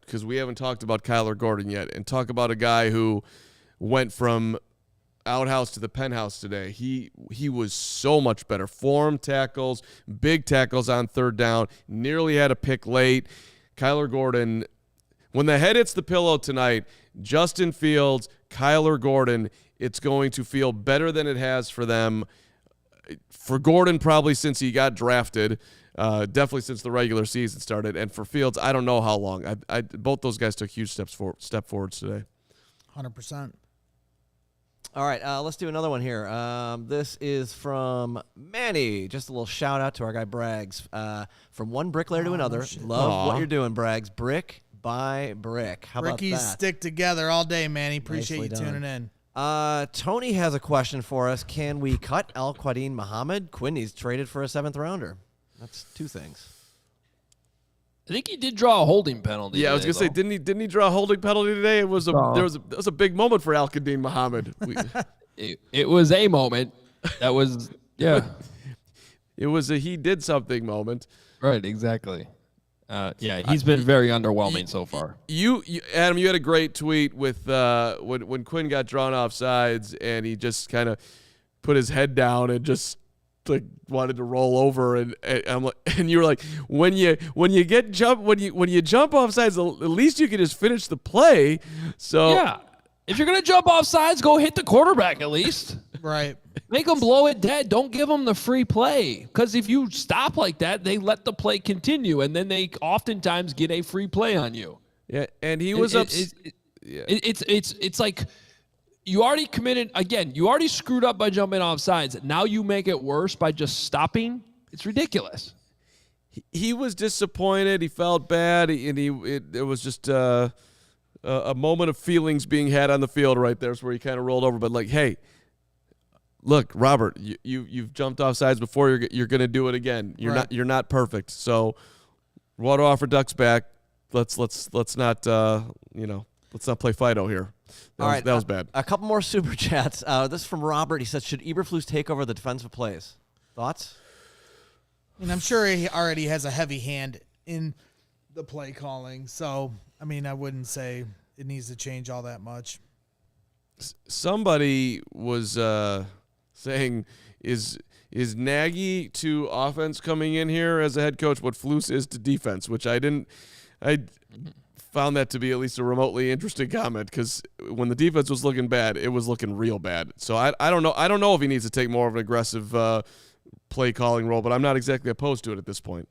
because we haven't talked about Kyler Gordon yet. And talk about a guy who went from outhouse to the penthouse today. He was so much better. Form tackles, big tackles on third down, nearly had a pick late. Kyler Gordon, when the head hits the pillow tonight, Justin Fields, Kyler Gordon, it's going to feel better than it has for them. For Gordon, probably since he got drafted, definitely since the regular season started. And for Fields, I don't know how long. Both those guys took huge step forwards today. 100%. All right, let's do another one here. This is from Manny. Just a little shout out to our guy Braggs. From one bricklayer to another. Love what you're doing, Braggs. Brick by brick. How about that? Brickies stick together all day, Manny. Appreciate you tuning in. Tony has a question for us. Can we cut Al-Quadin Muhammad? Quinney's traded for a 7th rounder. That's two things. I think he did draw a holding penalty. Yeah, I was gonna say, didn't he draw a holding penalty today? It was there was a big moment for Al-Quadin Muhammad. It was a moment. That was It was a he did something moment. Right, exactly. He's been very underwhelming so far. You Adam, you had a great tweet with when Quinn got drawn off sides and he just kind of put his head down and just like wanted to roll over and you were like, when you jump off sides, at least you can just finish the play. So yeah, if you're gonna jump off sides, go hit the quarterback at least. Right. Make them blow it dead. Don't give them the free play. Because if you stop like that, they let the play continue, and then they oftentimes get a free play on you. Yeah, and he was It's like you already committed. Again, you already screwed up by jumping off sides. Now you make it worse by just stopping. It's ridiculous. He was disappointed. He felt bad, and it was just a moment of feelings being had on the field right there. Is where he kind of rolled over. But like, hey. Look, Robert, you've jumped off sides before. You're going to do it again. You're not perfect. So, water off or ducks back. Let's not play Fido here. That was bad. A couple more super chats. This is from Robert. He says, should Eberflus take over the defensive plays? Thoughts? And I'm sure he already has a heavy hand in the play calling. So, I mean, I wouldn't say it needs to change all that much. Somebody was saying, is Nagy to offense coming in here as a head coach what Flus is to defense, which I found that to be at least a remotely interesting comment, because when the defense was looking bad, it was looking real bad. So I don't know. I don't know if he needs to take more of an aggressive play calling role, but I'm not exactly opposed to it at this point.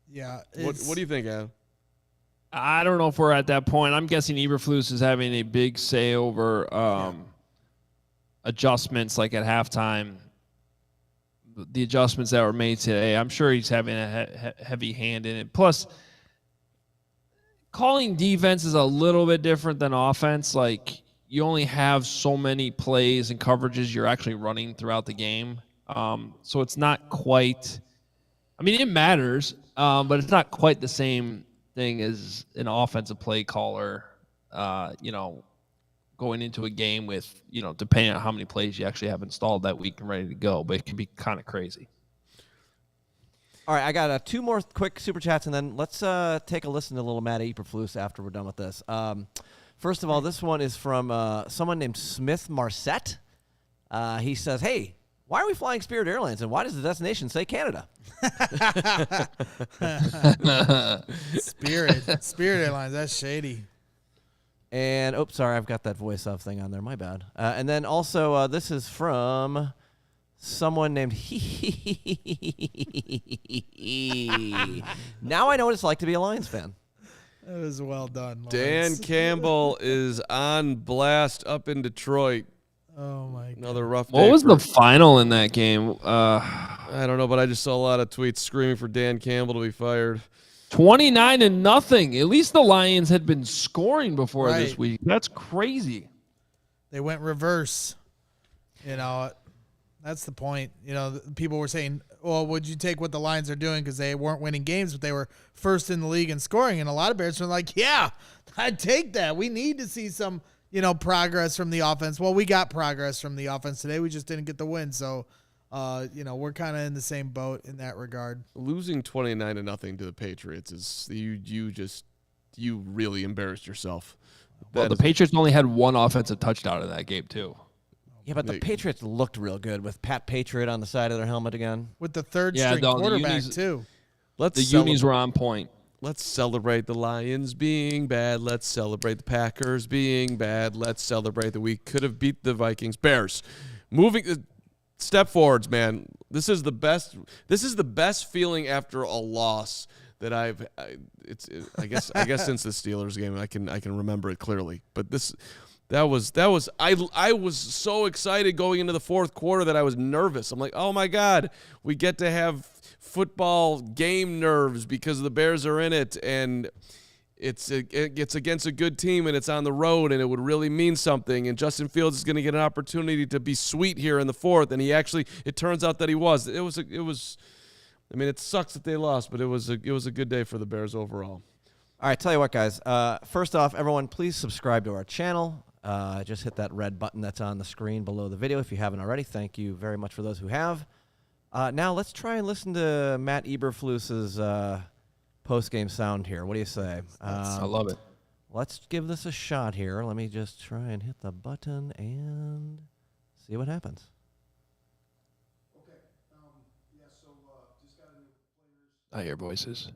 Yeah. What do you think, Adam? I don't know if we're at that point. I'm guessing Eberflus is having a big say over adjustments, like at halftime. The adjustments that were made today, I'm sure he's having a heavy hand in it. Plus, calling defense is a little bit different than offense. Like, you only have so many plays and coverages you're actually running throughout the game. So it's not quite – I mean, it matters, but it's not quite the same thing as an offensive play caller, going into a game with, depending on how many plays you actually have installed that week and ready to go, but it can be kind of crazy. All right, I got 2 more quick super chats, and then let's take a listen to little Matt Eberflus after we're done with this. First of all, this one is from someone named Smith-Marsette. He says, hey, why are we flying Spirit Airlines, and why does the destination say Canada? Spirit Airlines, that's shady. And, sorry, I've got that voice off thing on there. My bad. And then also, this is from someone named Now I know what it's like to be a Lions fan. That was well done, Lawrence. Dan Campbell is on blast up in Detroit. Oh, my God. Another rough day. What was the final in that game? I don't know, but I just saw a lot of tweets screaming for Dan Campbell to be fired. 29-0. At least the Lions had been scoring before Right. this week. That's crazy. They went reverse. That's the point. People were saying, well, would you take what the Lions are doing because they weren't winning games, but they were first in the league in scoring? And a lot of Bears were like, yeah, I'd take that. We need to see some, progress from the offense. Well, we got progress from the offense today. We just didn't get the win. So, we're kind of in the same boat in that regard. Losing 29-0 to the Patriots is you really embarrassed yourself. Well, the Patriots only had 1 offensive touchdown in that game, too. Yeah, but the Patriots looked real good with Pat Patriot on the side of their helmet again. With the third-string quarterback, too. The unis were on point. Let's celebrate the Lions being bad. Let's celebrate the Packers being bad. Let's celebrate that we could have beat the Vikings. Bears, moving step forwards, man. This is the best feeling after a loss that I guess since the Steelers game I can remember it clearly. But I was so excited going into the fourth quarter that I was nervous. I'm like, oh my God, we get to have football game nerves because the Bears are in it, and it's against a good team, and it's on the road, and it would really mean something. And Justin Fields is going to get an opportunity to be sweet here in the fourth, and it turns out that he was. It was. I mean, it sucks that they lost, but it was a good day for the Bears overall. All right, tell you what, guys. First off, everyone, please subscribe to our channel. Just hit that red button that's on the screen below the video if you haven't already. Thank you very much for those who have. Now let's try and listen to Matt Eberflus's post-game sound here. What do you say? I love it. Let's give this a shot here. Let me just try and hit the button and see what happens. Okay. So just got a new players. I hear voices.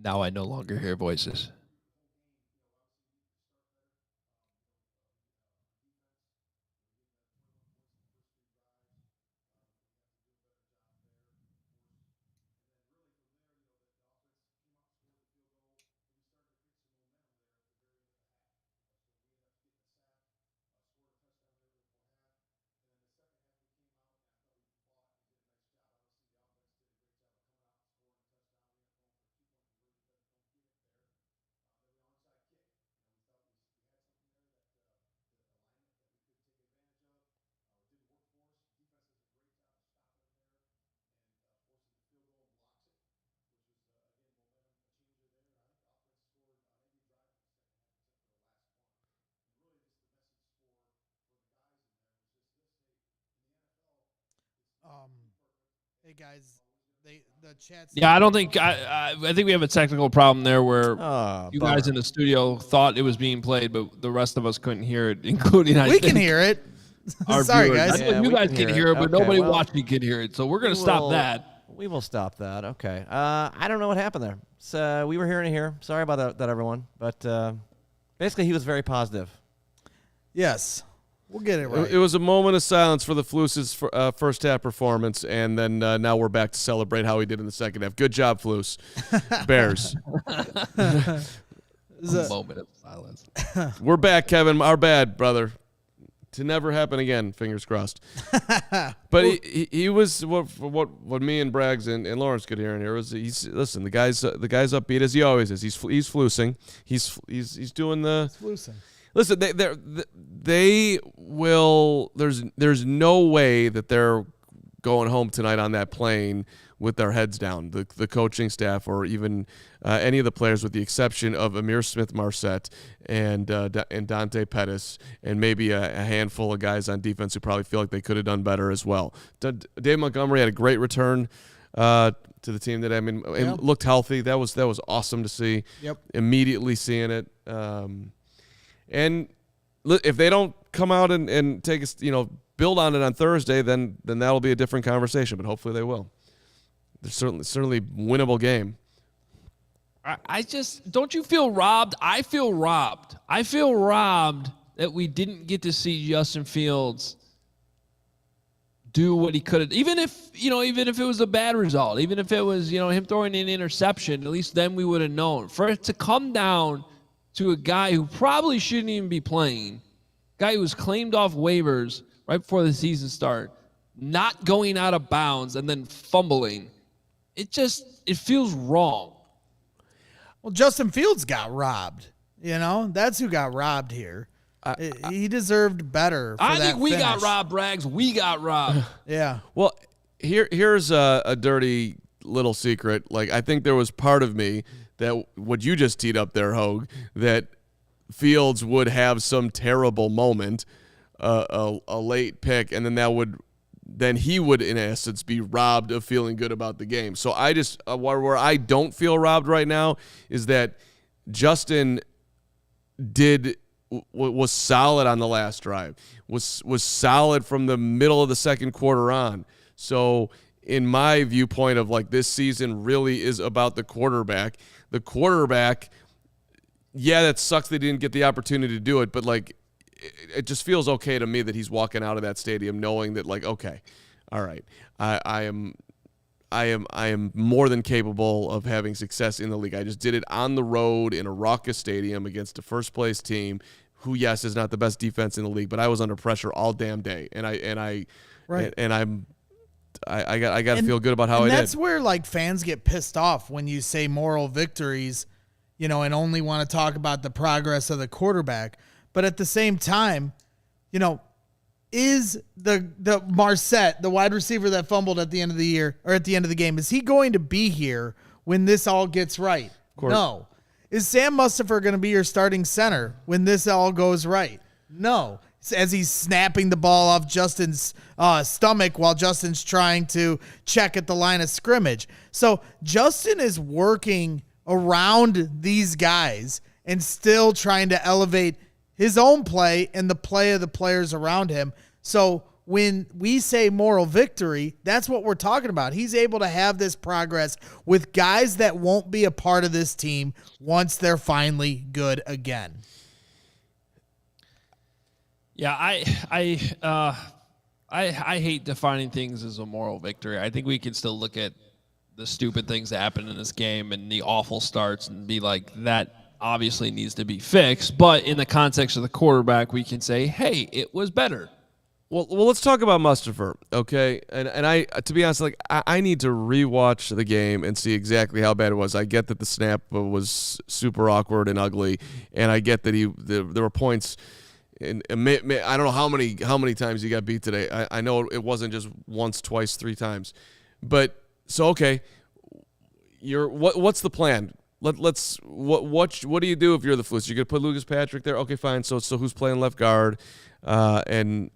Now I no longer hear voices. Hey guys, the chat's. Yeah, I don't think I think we have a technical problem there where you guys in the studio thought it was being played, but the rest of us couldn't hear it, including we can hear it. Our Sorry, viewers. guys. You guys can hear it, but Okay, nobody well, watching can hear it. So we're gonna stop that. We will stop that. Okay. I don't know what happened there. So we were hearing it here. Sorry about that everyone. But basically, he was very positive. Yes, we'll get it right. It was a moment of silence for the Flus's first half performance, and then now we're back to celebrate how he did in the second half. Good job, Flus. Bears. A moment of silence. We're back, Kevin. Our bad, brother. To never happen again. Fingers crossed. But he was what me and Braggs and Lawrence could hear in here was listen. The guy's upbeat as he always is. He's flusing. He's doing the. Flusing. Listen, they will. There's no way that they're going home tonight on that plane with their heads down, the coaching staff or even any of the players, with the exception of Ihmir Smith-Marsette and Dante Pettis, and maybe a handful of guys on defense who probably feel like they could have done better as well. Dave Montgomery had a great return to the team today. I mean, and looked healthy. That was awesome to see. Yep. Immediately seeing it. And if they don't come out and take us, build on it on Thursday, then that'll be a different conversation. But hopefully they will. There's certainly winnable game. I just don't you feel robbed? I feel robbed. I feel robbed that we didn't get to see Justin Fields do what he could have. Even if it was a bad result, even if it was, him throwing an interception, at least then we would have known. For it to come down to a guy who probably shouldn't even be playing, guy who was claimed off waivers right before the season start, not going out of bounds and then fumbling, it feels wrong. Well, Justin Fields got robbed. That's who got robbed here. He deserved better. I think we got robbed, Rags. We got robbed. Yeah. Well, here's a dirty little secret. Like, I think there was part of me that what you just teed up there, Hoge, that Fields would have some terrible moment, a late pick, and then he would, in essence, be robbed of feeling good about the game. So I just where I don't feel robbed right now is that Justin was solid on the last drive, was solid from the middle of the second quarter on. So in my viewpoint of like this season really is about the quarterback. The quarterback, yeah, that sucks they didn't get the opportunity to do it, but like it just feels okay to me that he's walking out of that stadium knowing that, like, okay, all right, I am more than capable of having success in the league. I just did it on the road in a raucous stadium against a first place team who, yes, is not the best defense in the league, but I was under pressure all damn day, and I got to feel good about how I did. That's where like fans get pissed off when you say moral victories, and only want to talk about the progress of the quarterback. But at the same time, is the Marsette, the wide receiver that fumbled at the end of the year or at the end of the game, is he going to be here when this all gets right? No. Is Sam Mustipher going to be your starting center when this all goes right? No. As he's snapping the ball off Justin's stomach while Justin's trying to check at the line of scrimmage. So Justin is working around these guys and still trying to elevate his own play and the play of the players around him. So when we say moral victory, that's what we're talking about. He's able to have this progress with guys that won't be a part of this team once they're finally good again. Yeah, I hate defining things as a moral victory. I think we can still look at the stupid things that happened in this game and the awful starts and be like, that obviously needs to be fixed. But in the context of the quarterback, we can say, hey, it was better. Well, let's talk about Mustipher, okay? And I, to be honest, like I need to rewatch the game and see exactly how bad it was. I get that the snap was super awkward and ugly, and I get that there were points. And I don't know how many times he got beat today. I know it wasn't just once, twice, 3 times, but so okay. What's the plan? What do you do if you're the Flus? You're gonna put Lucas Patrick there? Okay, fine. So who's playing left guard? And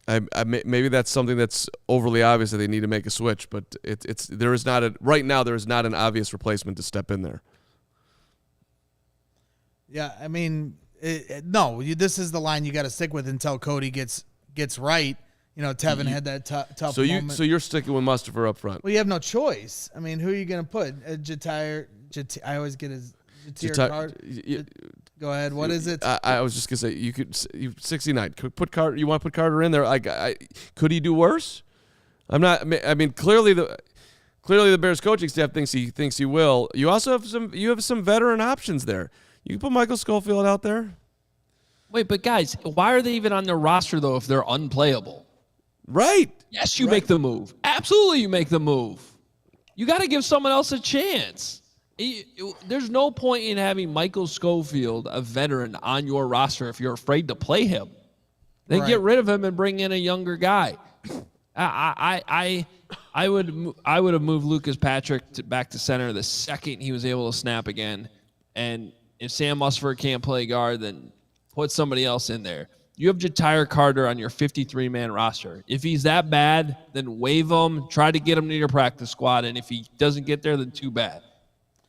maybe that's something that's overly obvious that they need to make a switch, but right now there is not an obvious replacement to step in there. Yeah, I mean, this is the line you got to stick with until Cody gets right. Tevin had that tough moment. So you're sticking with Mustipher up front. Well, you have no choice. I mean, who are you going to put? I always get his Jatir card. Go ahead. What is it? I was just gonna say you 69. Put Carter. You want to put Carter in there? Could he do worse? I'm not. I mean, clearly the Bears coaching staff thinks he will. You also have some veteran options there. You can put Michael Schofield out there. Wait, but guys, why are they even on their roster though if they're unplayable? Right. Yes, you make the move. Absolutely, you make the move. You got to give someone else a chance. There's no point in having Michael Schofield, a veteran, on your roster if you're afraid to play him. Then get rid of him and bring in a younger guy. I would have moved Lucas Patrick back to center the second he was able to snap again. And if Sam Musford can't play guard, then put somebody else in there. You have Jatire Carter on your 53-man roster. If he's that bad, then waive him. Try to get him to your practice squad. And if he doesn't get there, then too bad.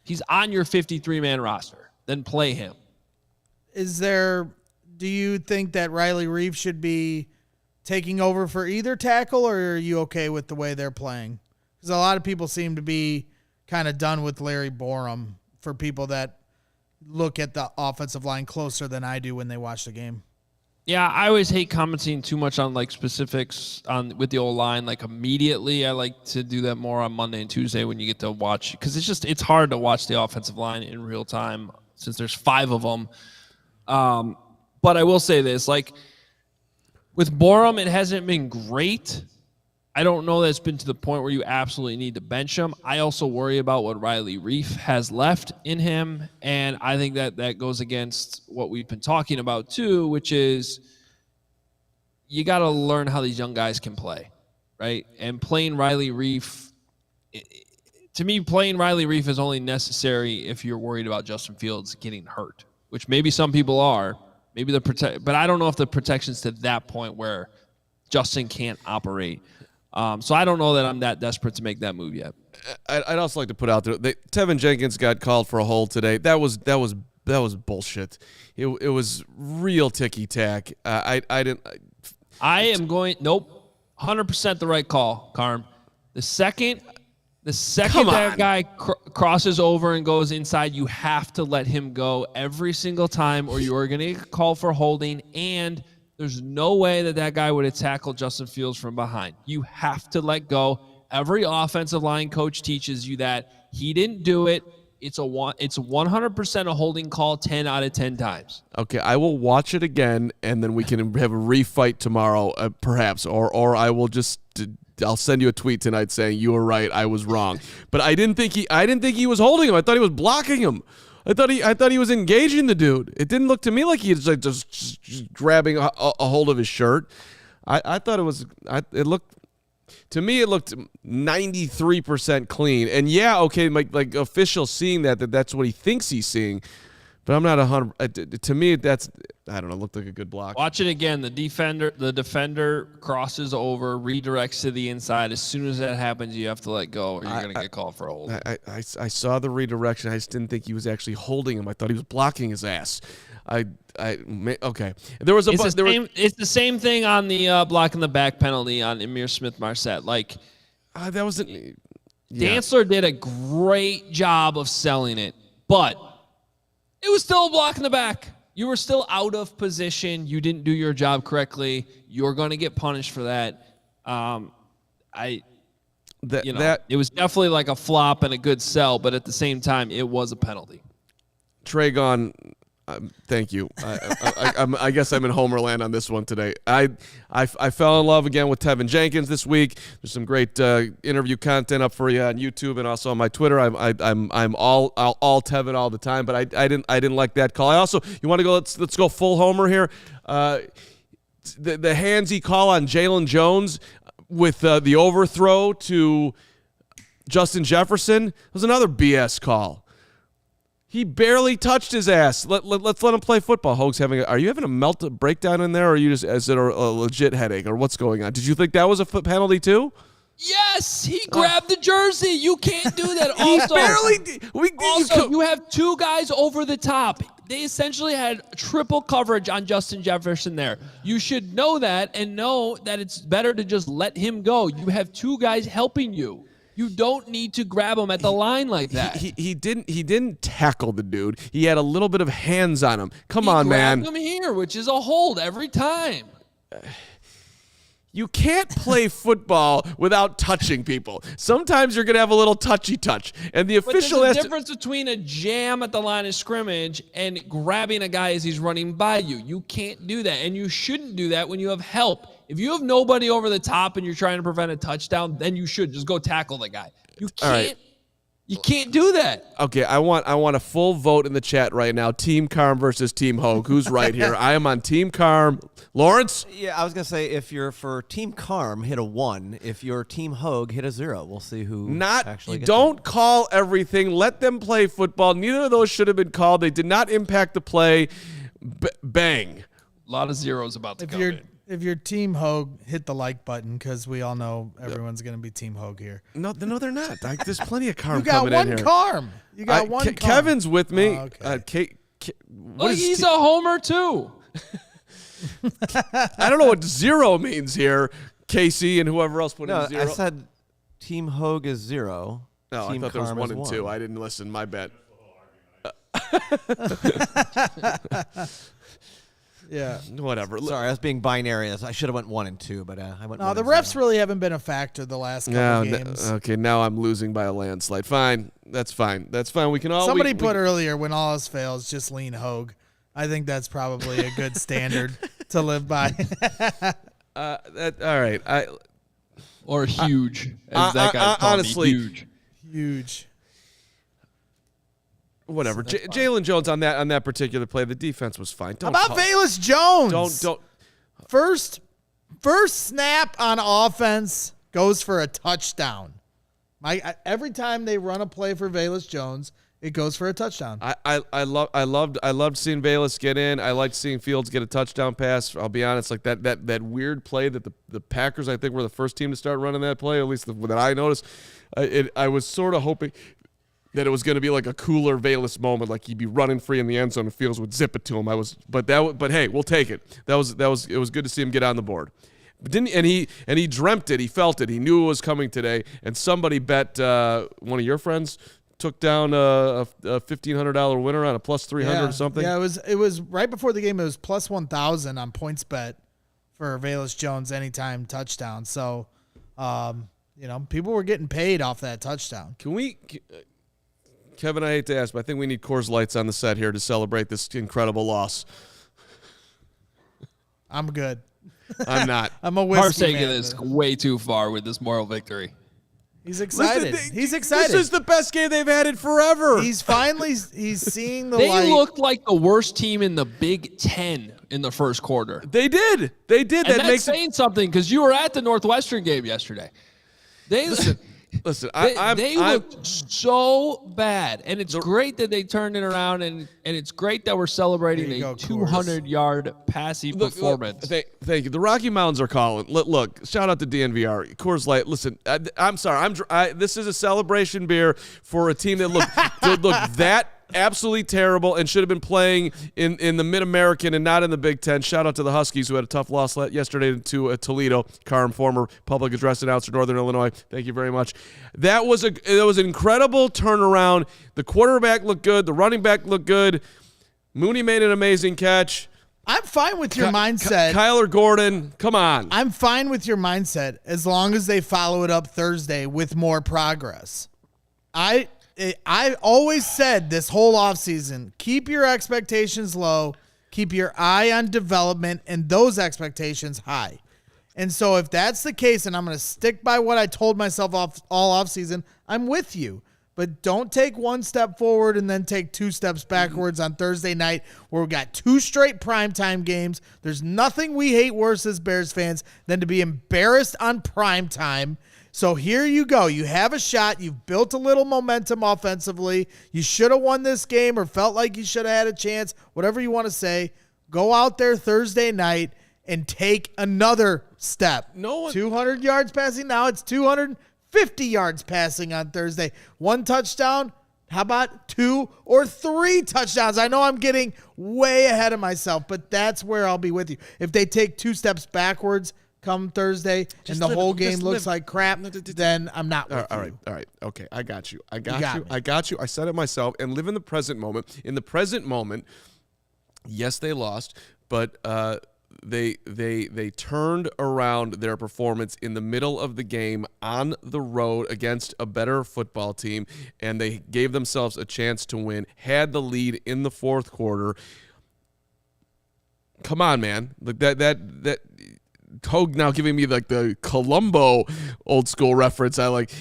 He's on your 53-man roster. Then play him. Do you think that Riley Reef should be taking over for either tackle, or are you okay with the way they're playing? Because a lot of people seem to be kind of done with Larry Borum, for people that look at the offensive line closer than I do when they watch the game. Yeah, I always hate commenting too much on like specifics with the old line like immediately. I like to do that more on Monday and Tuesday when you get to watch, because it's hard to watch the offensive line in real time since there's 5 of them. But I will say this, like with Borum, it hasn't been great. I don't know that it's been to the point where you absolutely need to bench him. I also worry about what Riley Reef has left in him, and I think that goes against what we've been talking about too, which is you got to learn how these young guys can play, right? And playing Riley Reef, to me, playing Riley Reef is only necessary if you're worried about Justin Fields getting hurt, which maybe some people are. Maybe but I don't know if the protection's to that point where Justin can't operate. So I don't know that I'm that desperate to make that move yet. I'd also like to put out there, Tevin Jenkins got called for a hold today. That was bullshit. It was real ticky tack. Nope, 100% the right call, Carm. The second that guy crosses over and goes inside, you have to let him go every single time, or you are going to get called for holding. And there's no way that guy would have tackled Justin Fields from behind. You have to let go. Every offensive line coach teaches you that. He didn't do it. It's 100% a holding call 10 out of 10 times. Okay, I will watch it again, and then we can have a refight tomorrow, perhaps, or I will I'll send you a tweet tonight saying you were right, I was wrong. But I didn't think he was holding him. I thought he was blocking him. I thought he was engaging the dude. It didn't look to me like he was like just grabbing a hold of his shirt. I thought it looked to me, it looked 93% clean. And yeah, okay, like officials seeing that's what he thinks he's seeing. But I'm not 100. To me, I don't know. Looked like a good block. Watch it again. The defender crosses over, redirects to the inside. As soon as that happens, you have to let go, or you're going to get called for a hold. I saw the redirection. I just didn't think he was actually holding him. I thought he was blocking his ass. Okay. There was it's the same thing on the block in the back penalty on Ihmir Smith-Marsette. Like that wasn't. Yeah. Dantzler did a great job of selling it, but it was still a block in the back. You were still out of position. You didn't do your job correctly. You're going to get punished for that. It was definitely like a flop and a good sell, but at the same time, it was a penalty. Tragon, thank you. I guess I'm in Homerland on this one today. I fell in love again with Tevin Jenkins this week. There's some great interview content up for you on YouTube and also on my Twitter. I'm all Tevin all the time, but I didn't like that call. You want to go? Let's go full homer here. The handsy call on Jalen Jones with the overthrow to Justin Jefferson was another BS call. He barely touched his ass. Let's let him play football. Hoge's are you having a breakdown in there, or is it a legit headache, or what's going on? Did you think that was a penalty too? Yes, he grabbed the jersey. You can't do that. Also, you have two guys over the top. They essentially had triple coverage on Justin Jefferson there. You should know that and know that it's better to just let him go. You have two guys helping you. You don't need to grab him at the line like that. He didn't tackle the dude. He had a little bit of hands on him. Come on, man. He grabbed him here, which is a hold every time. You can't play football without touching people. Sometimes you're going to have a little touchy touch. And the official But there's a difference between a jam at the line of scrimmage and grabbing a guy as he's running by you. You can't do that, and you shouldn't do that when you have help. If you have nobody over the top and you're trying to prevent a touchdown, then you should just go tackle the guy. You can't. You can't do that. Okay, I want a full vote in the chat right now. Team Carm versus Team Hoge. Who's right here? I am on Team Carm. Lawrence? Yeah, I was going to say, if you're for Team Carm, hit a 1. If you're Team Hoge, hit a 0. We'll see who actually gets Don't it. call everything. Let them play football. Neither of those should have been called. They did not impact the play. Bang. A lot of zeros about to come in. If you're Team Hoge, hit the like button because we all know everyone's going to be Team Hoge here. No, they're not. There's plenty of Carm You got coming in here. one Carm. You got one Carm. Kevin's with me. Oh, okay. Look, he's a homer too. I don't know what 0 means here. Casey and whoever else put in 0. I said Team Hoge is 0. No, Team I thought there was Carm 1 is and 1. 2. I didn't listen. My bad. Yeah. Whatever. Sorry, I was being binary. I should have went 1 and 2, but I went. No, 1 the and refs 0. really haven't been a factor the last couple games. Okay, now I'm losing by a landslide. Fine. That's fine. We can all. Somebody put earlier, when all else fails, just lean Hoge. I think that's probably a good standard to live by. All right. Or huge, as that guy called honestly, me. Huge. Whatever. Jalen Jones on that particular play, the defense was fine. How about Velus Jones? Don't. First snap on offense goes for a touchdown. Every time they run a play for Velus Jones, it goes for a touchdown. I loved seeing Velus get in. I liked seeing Fields get a touchdown pass. I'll be honest, like that weird play that the Packers, I think, were the first team to start running that play, at least that I noticed. I was sort of hoping that it was going to be like a cooler Velus moment, like he'd be running free in the end zone and Fields would zip it to him. But hey, we'll take it. It was good to see him get on the board. But he dreamt it, he felt it, he knew it was coming today. And somebody bet one of your friends took down a $1,500 winner on a plus 300 or something. Yeah, it was right before the game. It was plus 1,000 on points bet for Velus Jones anytime touchdown. So, people were getting paid off that touchdown. Kevin, I hate to ask, but I think we need Coors Lights on the set here to celebrate this incredible loss. I'm good. I'm not. I'm a whiskey Harv's taking man, this way too far with this moral victory. He's excited. He's excited. This is the best game they've had in forever. He's seeing the They light. looked like the worst team in the Big Ten in the first quarter. They did. And that that's makes saying something because you were at the Northwestern game yesterday. Listen, they looked so bad, and it's great that they turned it around, and it's great that we're celebrating a 200-yard passing performance. Thank you. The Rocky Mountains are calling. Look, shout out to DNVR. Coors Light. Listen, I'm sorry. This is a celebration beer for a team that looked that absolutely terrible and should have been playing in the Mid-American and not in the Big Ten. Shout out to the Huskies who had a tough loss yesterday to Toledo. Carm, former public address announcer, Northern Illinois. Thank you very much. It was an incredible turnaround. The quarterback looked good. The running back looked good. Mooney made an amazing catch. I'm fine with your mindset. Kyler Gordon, come on. I'm fine with your mindset as long as they follow it up Thursday with more progress. I always said this whole offseason, keep your expectations low, keep your eye on development, and those expectations high. And so if that's the case, and I'm going to stick by what I told myself all offseason, I'm with you. But don't take one step forward and then take 2 steps backwards on Thursday night where we got 2 straight primetime games. There's nothing we hate worse as Bears fans than to be embarrassed on primetime. So here you go. You have a shot. You've built a little momentum offensively. You should have won this game or felt like you should have had a chance, whatever you want to say. Go out there Thursday night and take another step. 200 yards passing. Now it's 250 yards passing on Thursday. 1 touchdown. How about 2 or 3 touchdowns? I know I'm getting way ahead of myself, but that's where I'll be with you. If they take 2 steps backwards come Thursday and the whole game looks like crap, then I'm not with you. All right. Okay, I got you. I got you. I said it myself. And live in the present moment. In the present moment, yes, they lost, but they turned around their performance in the middle of the game on the road against a better football team, and they gave themselves a chance to win, had the lead in the fourth quarter. Come on, man. Like that Hoge now giving me like the Columbo old school reference. I like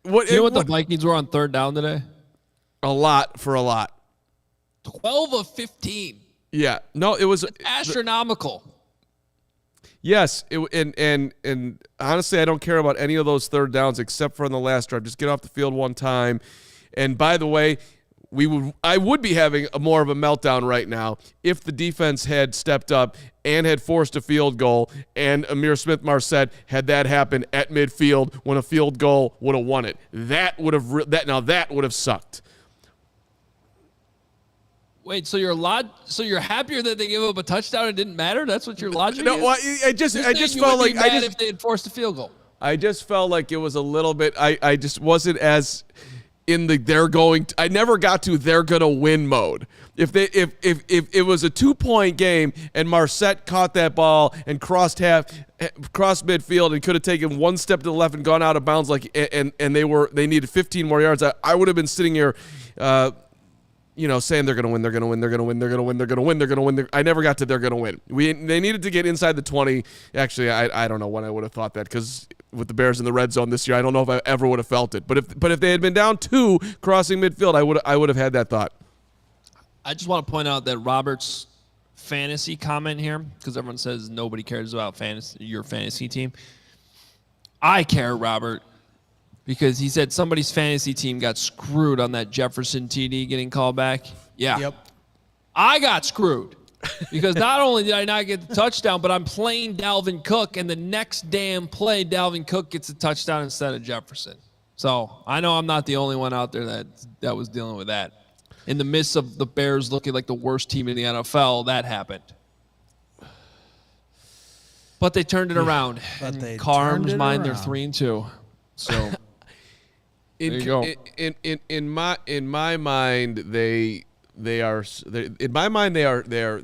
What, you know what the Vikings were on third down today? A lot for a lot. 12 of 15. Yeah. No, it was astronomical. Yes, and honestly, I don't care about any of those third downs except for on the last drive. Just get off the field one time. And by the way, I would be having more of a meltdown right now if the defense had stepped up and had forced a field goal, and Ihmir Smith-Marsette had that happen at midfield when a field goal would have won it. That would have sucked. Wait, so you're happier that they gave up a touchdown and it didn't matter? That's what your logic No, is? I just felt like if they had forced a field goal. I just felt like it was a little bit. I just wasn't as in the I never got to they're gonna win mode. If it was a 2-point game and Marsette caught that ball and crossed midfield and could have taken one step to the left and gone out of bounds and they needed 15 more yards, I would have been sitting here. Saying they're going to win, they're going to win, they're going to win, they're going to win, they're going to win, they're going to win. I never got to they're going to win. They needed to get inside the 20. Actually, I don't know when I would have thought that, because with the Bears in the red zone this year, I don't know if I ever would have felt it. But if they had been down 2 crossing midfield, I would have had that thought. I just want to point out that Robert's fantasy comment here, because everyone says nobody cares about your fantasy team. I care, Robert. Because he said somebody's fantasy team got screwed on that Jefferson TD getting called back. Yeah. Yep. I got screwed. Because not only did I not get the touchdown, but I'm playing Dalvin Cook, and the next damn play, Dalvin Cook gets a touchdown instead of Jefferson. So I know I'm not the only one out there that was dealing with that. In the midst of the Bears looking like the worst team in the NFL, that happened. But they turned it around. In Carm's mind, they're 3-2. So... In my mind, they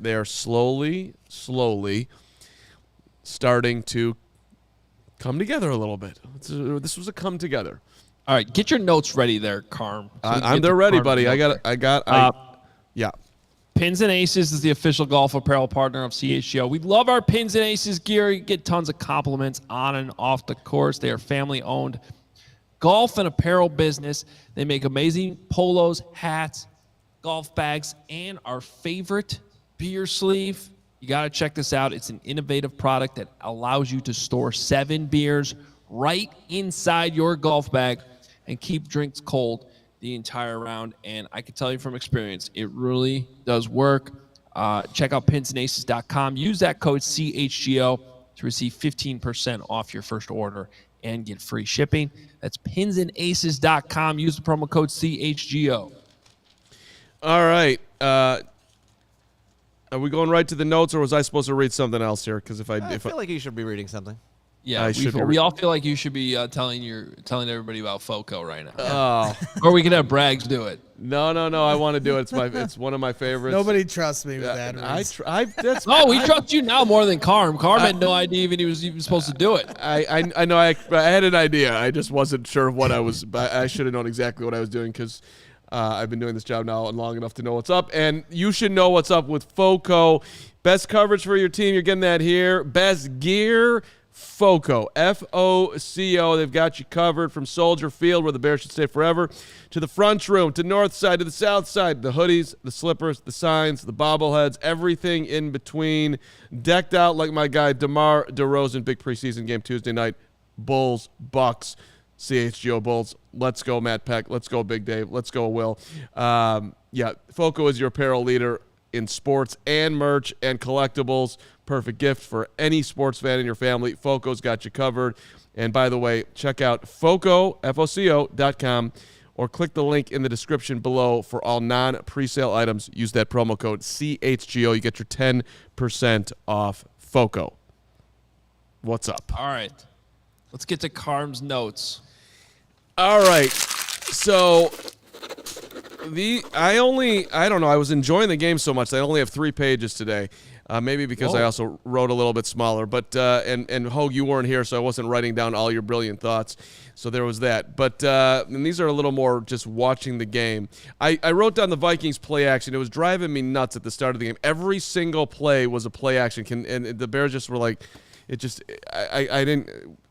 are slowly starting to come together a little bit. This was a come together. All right, get your notes ready there, Carm. They're ready, buddy. Yeah. Pins and Aces is the official golf apparel partner of CHGO. We love our Pins and Aces gear. You get tons of compliments on and off the course. They are family-owned golf and apparel business. They make amazing polos, hats, golf bags, and our favorite beer sleeve. You got to check this out. It's an innovative product that allows you to store 7 beers right inside your golf bag and keep drinks cold the entire round. And I can tell you from experience, it really does work. Check out pinsandaces.com. Use that code CHGO to receive 15% off your first order and get free shipping. That's pinsandaces.com. Use the promo code CHGO. All right. Are we going right to the notes, or was I supposed to read something else here? Because I feel like you should be reading something. Yeah, we all feel like you should be telling everybody about FOCO right now. Oh. Or we could have Braggs do it. No. I want to do it. It's one of my favorites. Nobody trusts me with that. We trust you now more than Carm. Carm had no idea even he was even supposed to do it. I know. I had an idea. I just wasn't sure of what I was. I should have known exactly what I was doing, because I've been doing this job now long enough to know what's up. And you should know what's up with FOCO. Best coverage for your team. You're getting that here. Best gear. FOCO, FOCO. They've got you covered from Soldier Field, where the Bears should stay forever, to the front room, to north side, to the south side, the hoodies, the slippers, the signs, the bobbleheads, everything in between. Decked out like my guy DeMar DeRozan. Big preseason game Tuesday night. Bulls, Bucks, CHGO Bulls. Let's go, Matt Peck. Let's go, Big Dave. Let's go, Will. FOCO is your apparel leader in sports and merch and collectibles. Perfect gift for any sports fan in your family. FOCO's got you covered. And by the way, check out FOCO.com, or click the link in the description below for all non-presale items. Use that promo code CHGO. You get your 10% off FOCO. What's up? All right. Let's get to Carm's notes. All right. So I don't know. I was enjoying the game so much that I only have 3 pages today. Maybe because I also wrote a little bit smaller. But and Hoge, you weren't here, so I wasn't writing down all your brilliant thoughts. So there was that. But and these are a little more just watching the game. I wrote down the Vikings play action. It was driving me nuts at the start of the game. Every single play was a play action. And the Bears just were like, it just I didn't.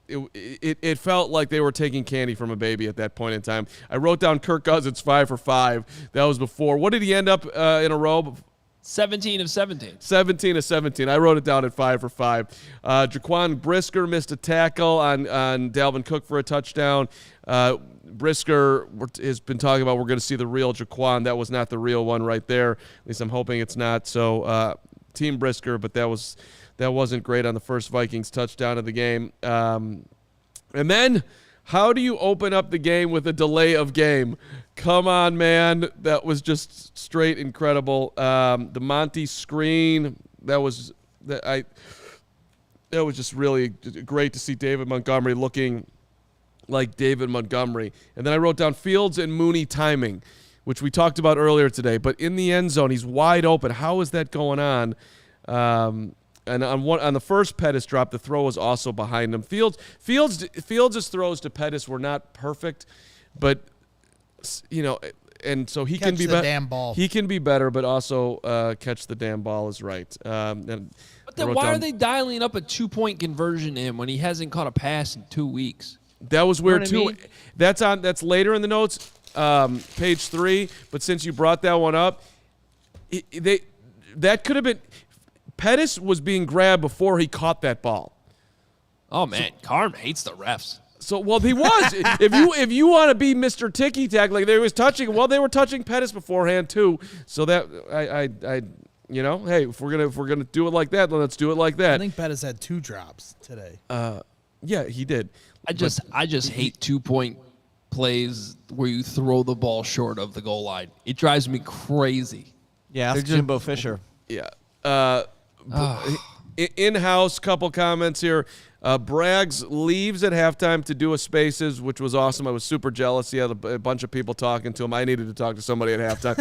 it felt like they were taking candy from a baby at that point in time. I wrote down Kirk Cousins 5 for 5. That was before. What did he end up in a row? 17 of 17. 17 of 17. I wrote it down at 5 for 5. Jaquan Brisker missed a tackle on Dalvin Cook for a touchdown. Brisker has been talking about we're going to see the real Jaquan. That was not the real one right there. At least I'm hoping it's not. So Team Brisker, but that wasn't great on the first Vikings touchdown of the game. And then how do you open up the game with a delay of game? Come on, man. That was just straight incredible. The Monty screen, that was just really great to see David Montgomery looking like David Montgomery. And then I wrote down Fields and Mooney timing, which we talked about earlier today. But in the end zone, he's wide open. How is that going on? And on the first Pettis drop, the throw was also behind him. Fields' throws to Pettis were not perfect, but and so he can be better. Damn ball. He can be better, but also catch the damn ball is right. But then why are they dialing up a 2-point conversion in when he hasn't caught a pass in 2 weeks? That was weird You know too. what I mean? That's later in the notes, page 3. But since you brought that one up, that could have been. Pettis was being grabbed before he caught that ball. Oh man, Carm hates the refs. So he was. if you want to be Mr. Ticky Tack, like they was touching. Well, they were touching Pettis beforehand too. So that I hey, if we're gonna do it like that, then let's do it like that. I think Pettis had 2 drops today. Yeah, he did. I just hate 2-point plays where you throw the ball short of the goal line. It drives me crazy. Yeah, ask Jimbo Fisher. Yeah. In-house, couple comments here. Braggs leaves at halftime to do a Spaces, which was awesome. I was super jealous. He had a bunch of people talking to him. I needed to talk to somebody at halftime,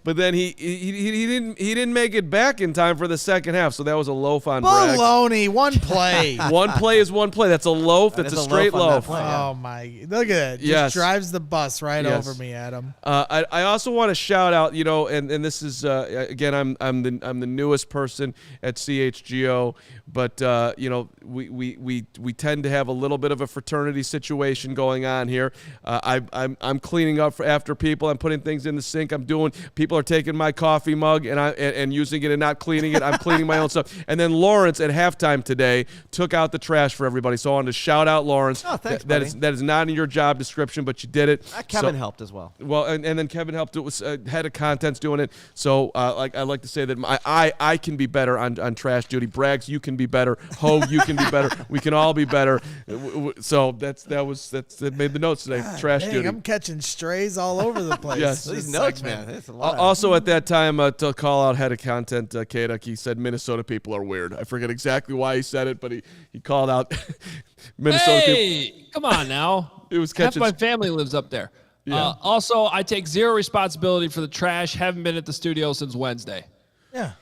but then he didn't make it back in time for the second half. So that was a loaf on Braggs. Baloney, one play. One play is one play. That's a loaf. That's a straight loaf. Play, yeah. Oh my! Look at it. Yes. Just drives the bus right Yes. over me, Adam. I also want to shout out, and this is again, I'm the newest person at CHGO, but we tend to have a little bit of a fraternity situation going on here. I'm cleaning up after people. I'm putting things in the sink. People are taking my coffee mug and using it and not cleaning it. I'm cleaning my own stuff. And then Lawrence at halftime today took out the trash for everybody. So I wanted to shout out Lawrence. Oh, thanks, that buddy. is not in your job description, but you did it. Kevin helped as well. Well, and then Kevin helped. It was head of contents doing it. So I like to say that I can be better on trash duty. Braggs, you can be better. Hoge, you can be better. We can all be better. So that made the notes today. Trash Dang, duty. I'm catching strays all over the place. Yes. This These notes, segment. man. It's a lot. Also at that time, to call out head of content, Kaduk, he said Minnesota people are weird. I forget exactly why he said it, but he called out Minnesota people. Hey, come on now. It was Half catching. my family lives up there. Yeah. Also, I take zero responsibility for the trash. Haven't been at the studio since Wednesday. Yeah.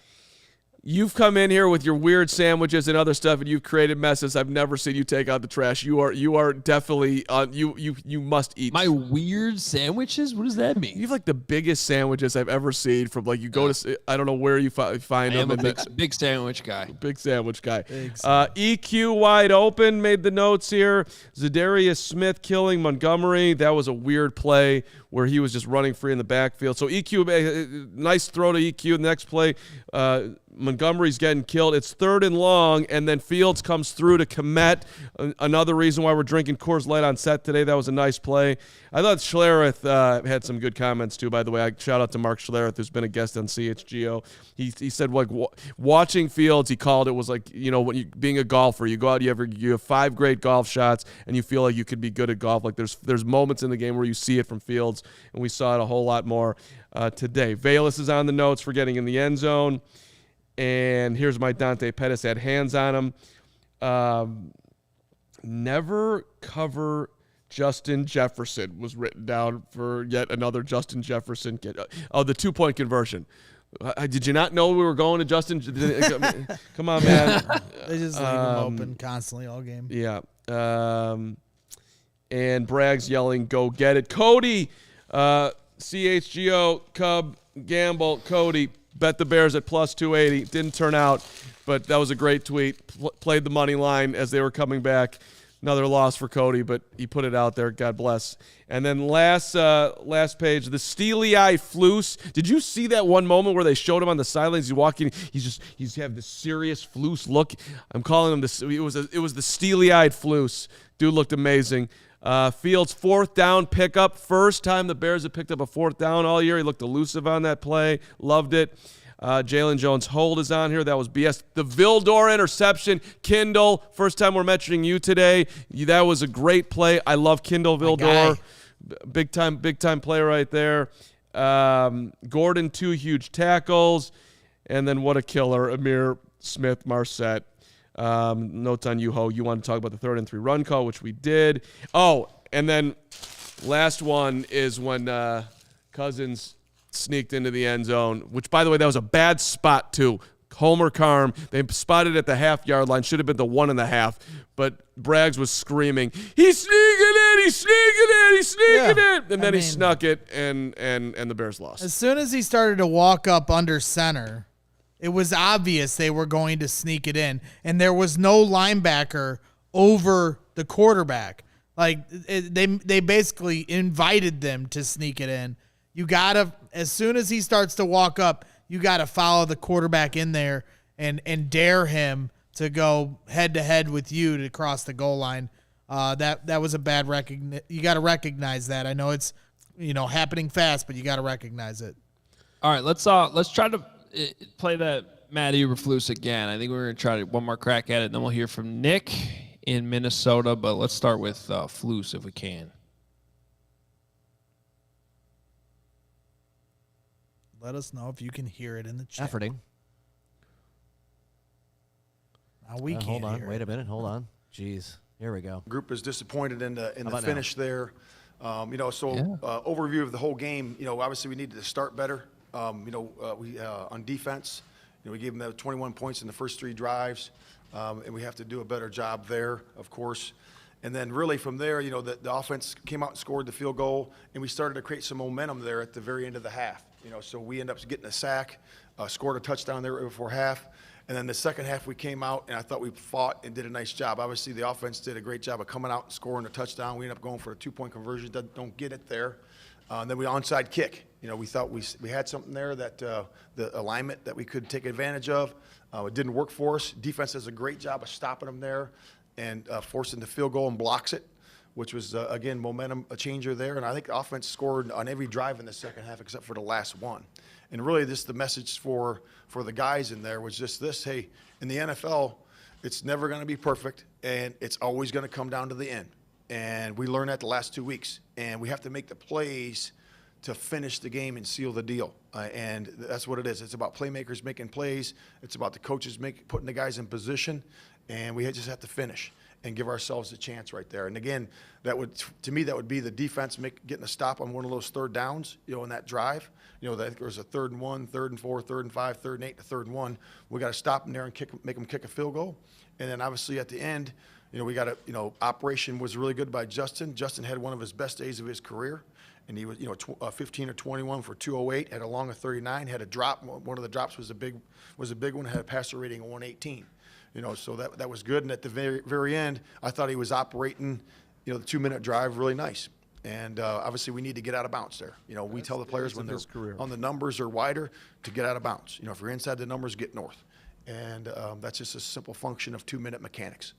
You've come in here with your weird sandwiches and other stuff, and you've created messes. I've never seen you take out the trash. You are definitely you must eat. My weird sandwiches? What does that mean? You have like the biggest sandwiches I've ever seen. From like you go to I don't know where you find I them. am a big sandwich guy. Big sandwich guy. EQ wide open made the notes here. Zadarius Smith killing Montgomery. That was a weird play where he was just running free in the backfield. So EQ, nice throw to EQ. The next play, Montgomery's getting killed. It's 3rd and long, and then Fields comes through to Komet. Another reason why we're drinking Coors Light on set today. That was a nice play. I thought Schlereth had some good comments too, by the way. Shout out to Mark Schlereth, who's been a guest on CHGO. He said, like, watching Fields, he called it was like, when you being a golfer, you go out, you have 5 great golf shots, and you feel like you could be good at golf. Like there's moments in the game where you see it from Fields, and we saw it a whole lot more today. Valus is on the notes for getting in the end zone. And here's my Dante Pettis had hands on him. Never cover Justin Jefferson was written down for yet another Justin Jefferson. The 2-point conversion. Did you not know we were going to Justin? Come on, man. They just leave him open constantly all game. Yeah. And Braggs yelling, "Go get it." Cody, CHGO, Cub, Gamble, Cody. Bet the Bears at plus 280. Didn't turn out, but that was a great tweet. Played the money line as they were coming back Another loss for Cody, but he put it out there. God bless. And then last page, the steely-eyed Flus. Did you see that one moment where they showed him on the sidelines? He's walking. He's have this serious Flus look. I'm calling him this. It was the steely-eyed Flus. Dude looked amazing. Fields' 4th down pickup. First time the Bears have picked up a 4th down all year. He looked elusive on that play. Loved it. Jalen Jones' hold is on here. That was BS. The Vildor interception. Kindle, first time we're mentioning you today. That was a great play. I love Kindle Vildor. Big time player right there. Gordon, 2 huge tackles. And then what a killer, Ihmir Smith-Marsette. Notes on you, Ho. You want to talk about the 3rd and 3 run call, which we did. Oh, and then last one is when Cousins sneaked into the end zone, which, by the way, that was a bad spot, too. Homer Carm, they spotted at the half-yard line. Should have been the 1.5, but Braggs was screaming, he's sneaking it, he's sneaking it, he's sneaking it. And then he snuck it, and the Bears lost. As soon as he started to walk up under center, it was obvious they were going to sneak it in, and there was no linebacker over the quarterback. Like, they basically invited them to sneak it in. You got to, as soon as he starts to walk up, you got to follow the quarterback in there and dare him to go head-to-head with you to cross the goal line. That was a bad recognition. You got to recognize that. I know it's happening fast, but you got to recognize it. All right, let's try to play that Matt Eberflus again. I think we're going to try one more crack at it, and then we'll hear from Nick in Minnesota. But let's start with Flus if we can. Let us know if you can hear it in the chat. Efforting. Now we can't hold on. hear Wait it. a minute. Hold on. Jeez. Here we go. Group is disappointed in the finish now? there. Overview of the whole game. Obviously we needed to start better. We on defense. We gave them 21 points in the first 3 drives, and we have to do a better job there, of course. And then really from there, the offense came out and scored the field goal, and we started to create some momentum there at the very end of the half. So we ended up getting a sack, scored a touchdown there before half. And then the second half we came out, and I thought we fought and did a nice job. Obviously, the offense did a great job of coming out and scoring a touchdown. We ended up going for a 2-point conversion. Don't get it there. And then we onside kick. We thought we had something there that the alignment that we could take advantage of. It didn't work for us. Defense does a great job of stopping them there and forcing the field goal and blocks it, which was, again, momentum a changer there. And I think the offense scored on every drive in the second half except for the last one. And really, the message for the guys in there was just this: hey, in the NFL, it's never going to be perfect, and it's always going to come down to the end. And we learned that the last 2 weeks. And we have to make the plays to finish the game and seal the deal. And that's what it is. It's about playmakers making plays. It's about the coaches putting the guys in position. And we just have to finish and give ourselves a chance right there. And again, to me, that would be the defense getting a stop on one of those 3rd downs, in that drive. That there was a 3rd and 1, 3rd and 4, 3rd and 5, 3rd and 8, to 3rd and 1. We got to stop them there and make them kick a field goal. And then obviously at the end, we got to, operation was really good by Justin. Justin had one of his best days of his career. And he was, 15 or 21 for 208, had a long of 39, had a drop. One of the drops was a big one, had a passer rating of 118. So that was good. And at the very, very end, I thought he was operating, the 2-minute drive really nice. And obviously we need to get out of bounds there. We tell the players when they're on the numbers or wider to get out of bounds. If you're inside the numbers, get north. And that's just a simple function of 2-minute mechanics.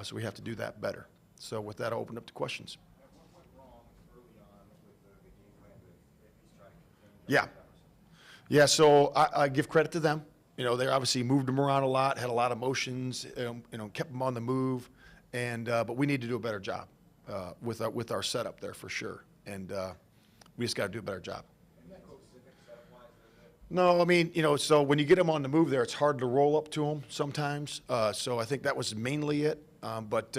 So we have to do that better. So with that, I'll open up to questions. Yeah. So I give credit to them. They obviously moved them around a lot, had a lot of motions, kept them on the move, and but we need to do a better job with our setup there for sure, and we just got to do a better job. No, I mean, so when you get them on the move there, it's hard to roll up to them sometimes. So I think that was mainly it, but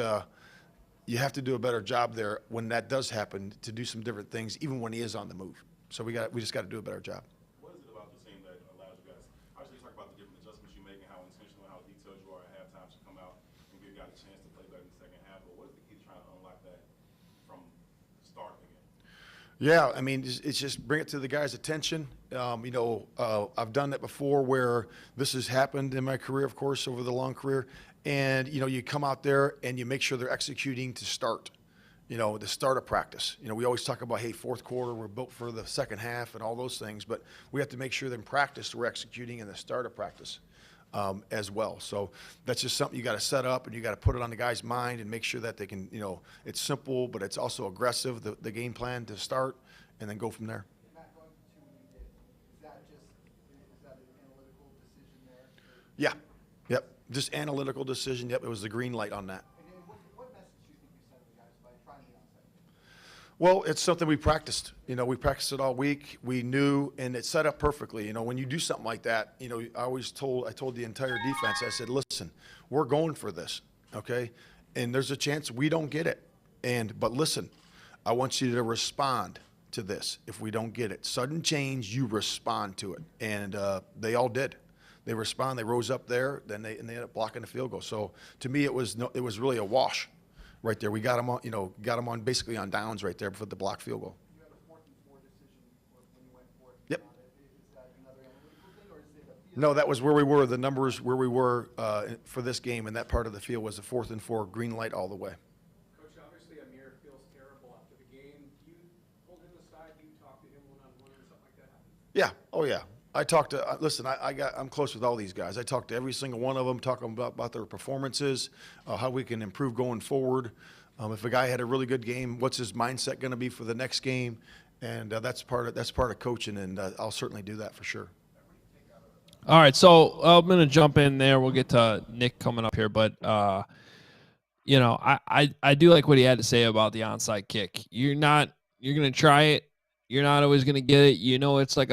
you have to do a better job there when that does happen to do some different things, even when he is on the move. So we just got to do a better job. What is it about this team that allows you guys? Obviously, you talk about the different adjustments you make and how intentional, how detailed you are at halftime to come out and give guys a chance to play better in the second half. But what is the key to trying to unlock that from the start again? Yeah, I mean, it's just bring it to the guys' attention. I've done that before where this has happened in my career, of course, over the long career, And, you come out there and you make sure they're executing to start, the start of practice. We always talk about, hey, fourth quarter, we're built for the second half and all those things, but we have to make sure that in practice we're executing in the start of practice as well. So that's just something you got to set up, and you got to put it on the guy's mind and make sure that they can, it's simple, but it's also aggressive, the game plan to start, and then go from there. Is that an analytical decision there? Yeah. Yep. Just analytical decision. Yep. It was the green light on that. And what message do you think you sent the guys by trying the onside? Well, it's something we practiced. We practiced it all week. We knew, and it set up perfectly. When you do something like that, I told the entire defense, I said, listen, we're going for this, okay? And there's a chance we don't get it. But listen, I want you to respond to this if we don't get it. Sudden change, you respond to it. And they all did. They respond. They rose up there. Then they ended up blocking the field goal. So to me, it was really a wash right there. We got them on, basically on downs right there for the block field goal. You had a 4th and 4 decision when you went for it. Yep. Is that another analytical thing, or is it a field? No, that was where we were. The numbers where we were for this game in that part of the field was a 4th and 4, green light all the way. Coach, obviously Ihmir feels terrible after the game. Do you hold him aside? Do you talk to him one-on-one or something like that? Yeah. Oh, yeah. I talked to, listen, I'm close with all these guys. I talked to every single one of them, talking about their performances, how we can improve going forward. If a guy had a really good game, what's his mindset going to be for the next game? And that's part of coaching, and I'll certainly do that for sure. All right, so I'm going to jump in there. We'll get to Nick coming up here, but I do like what he had to say about the onside kick. You're going to try it. You're not always going to get it. It's like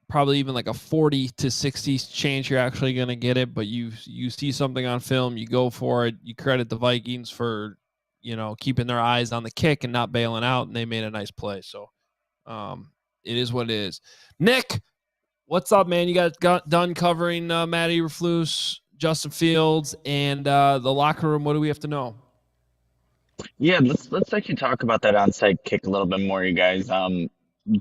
probably even like a 40 to 60 chance you're actually going to get it, but you see something on film, you go for it. You credit the Vikings for, keeping their eyes on the kick and not bailing out, and they made a nice play. So it is what it is. Nick, what's up, man? You got done covering Matt Eberflus, Justin Fields, and the locker room. What do we have to know? Yeah, let's actually talk about that onside kick a little bit more, you guys.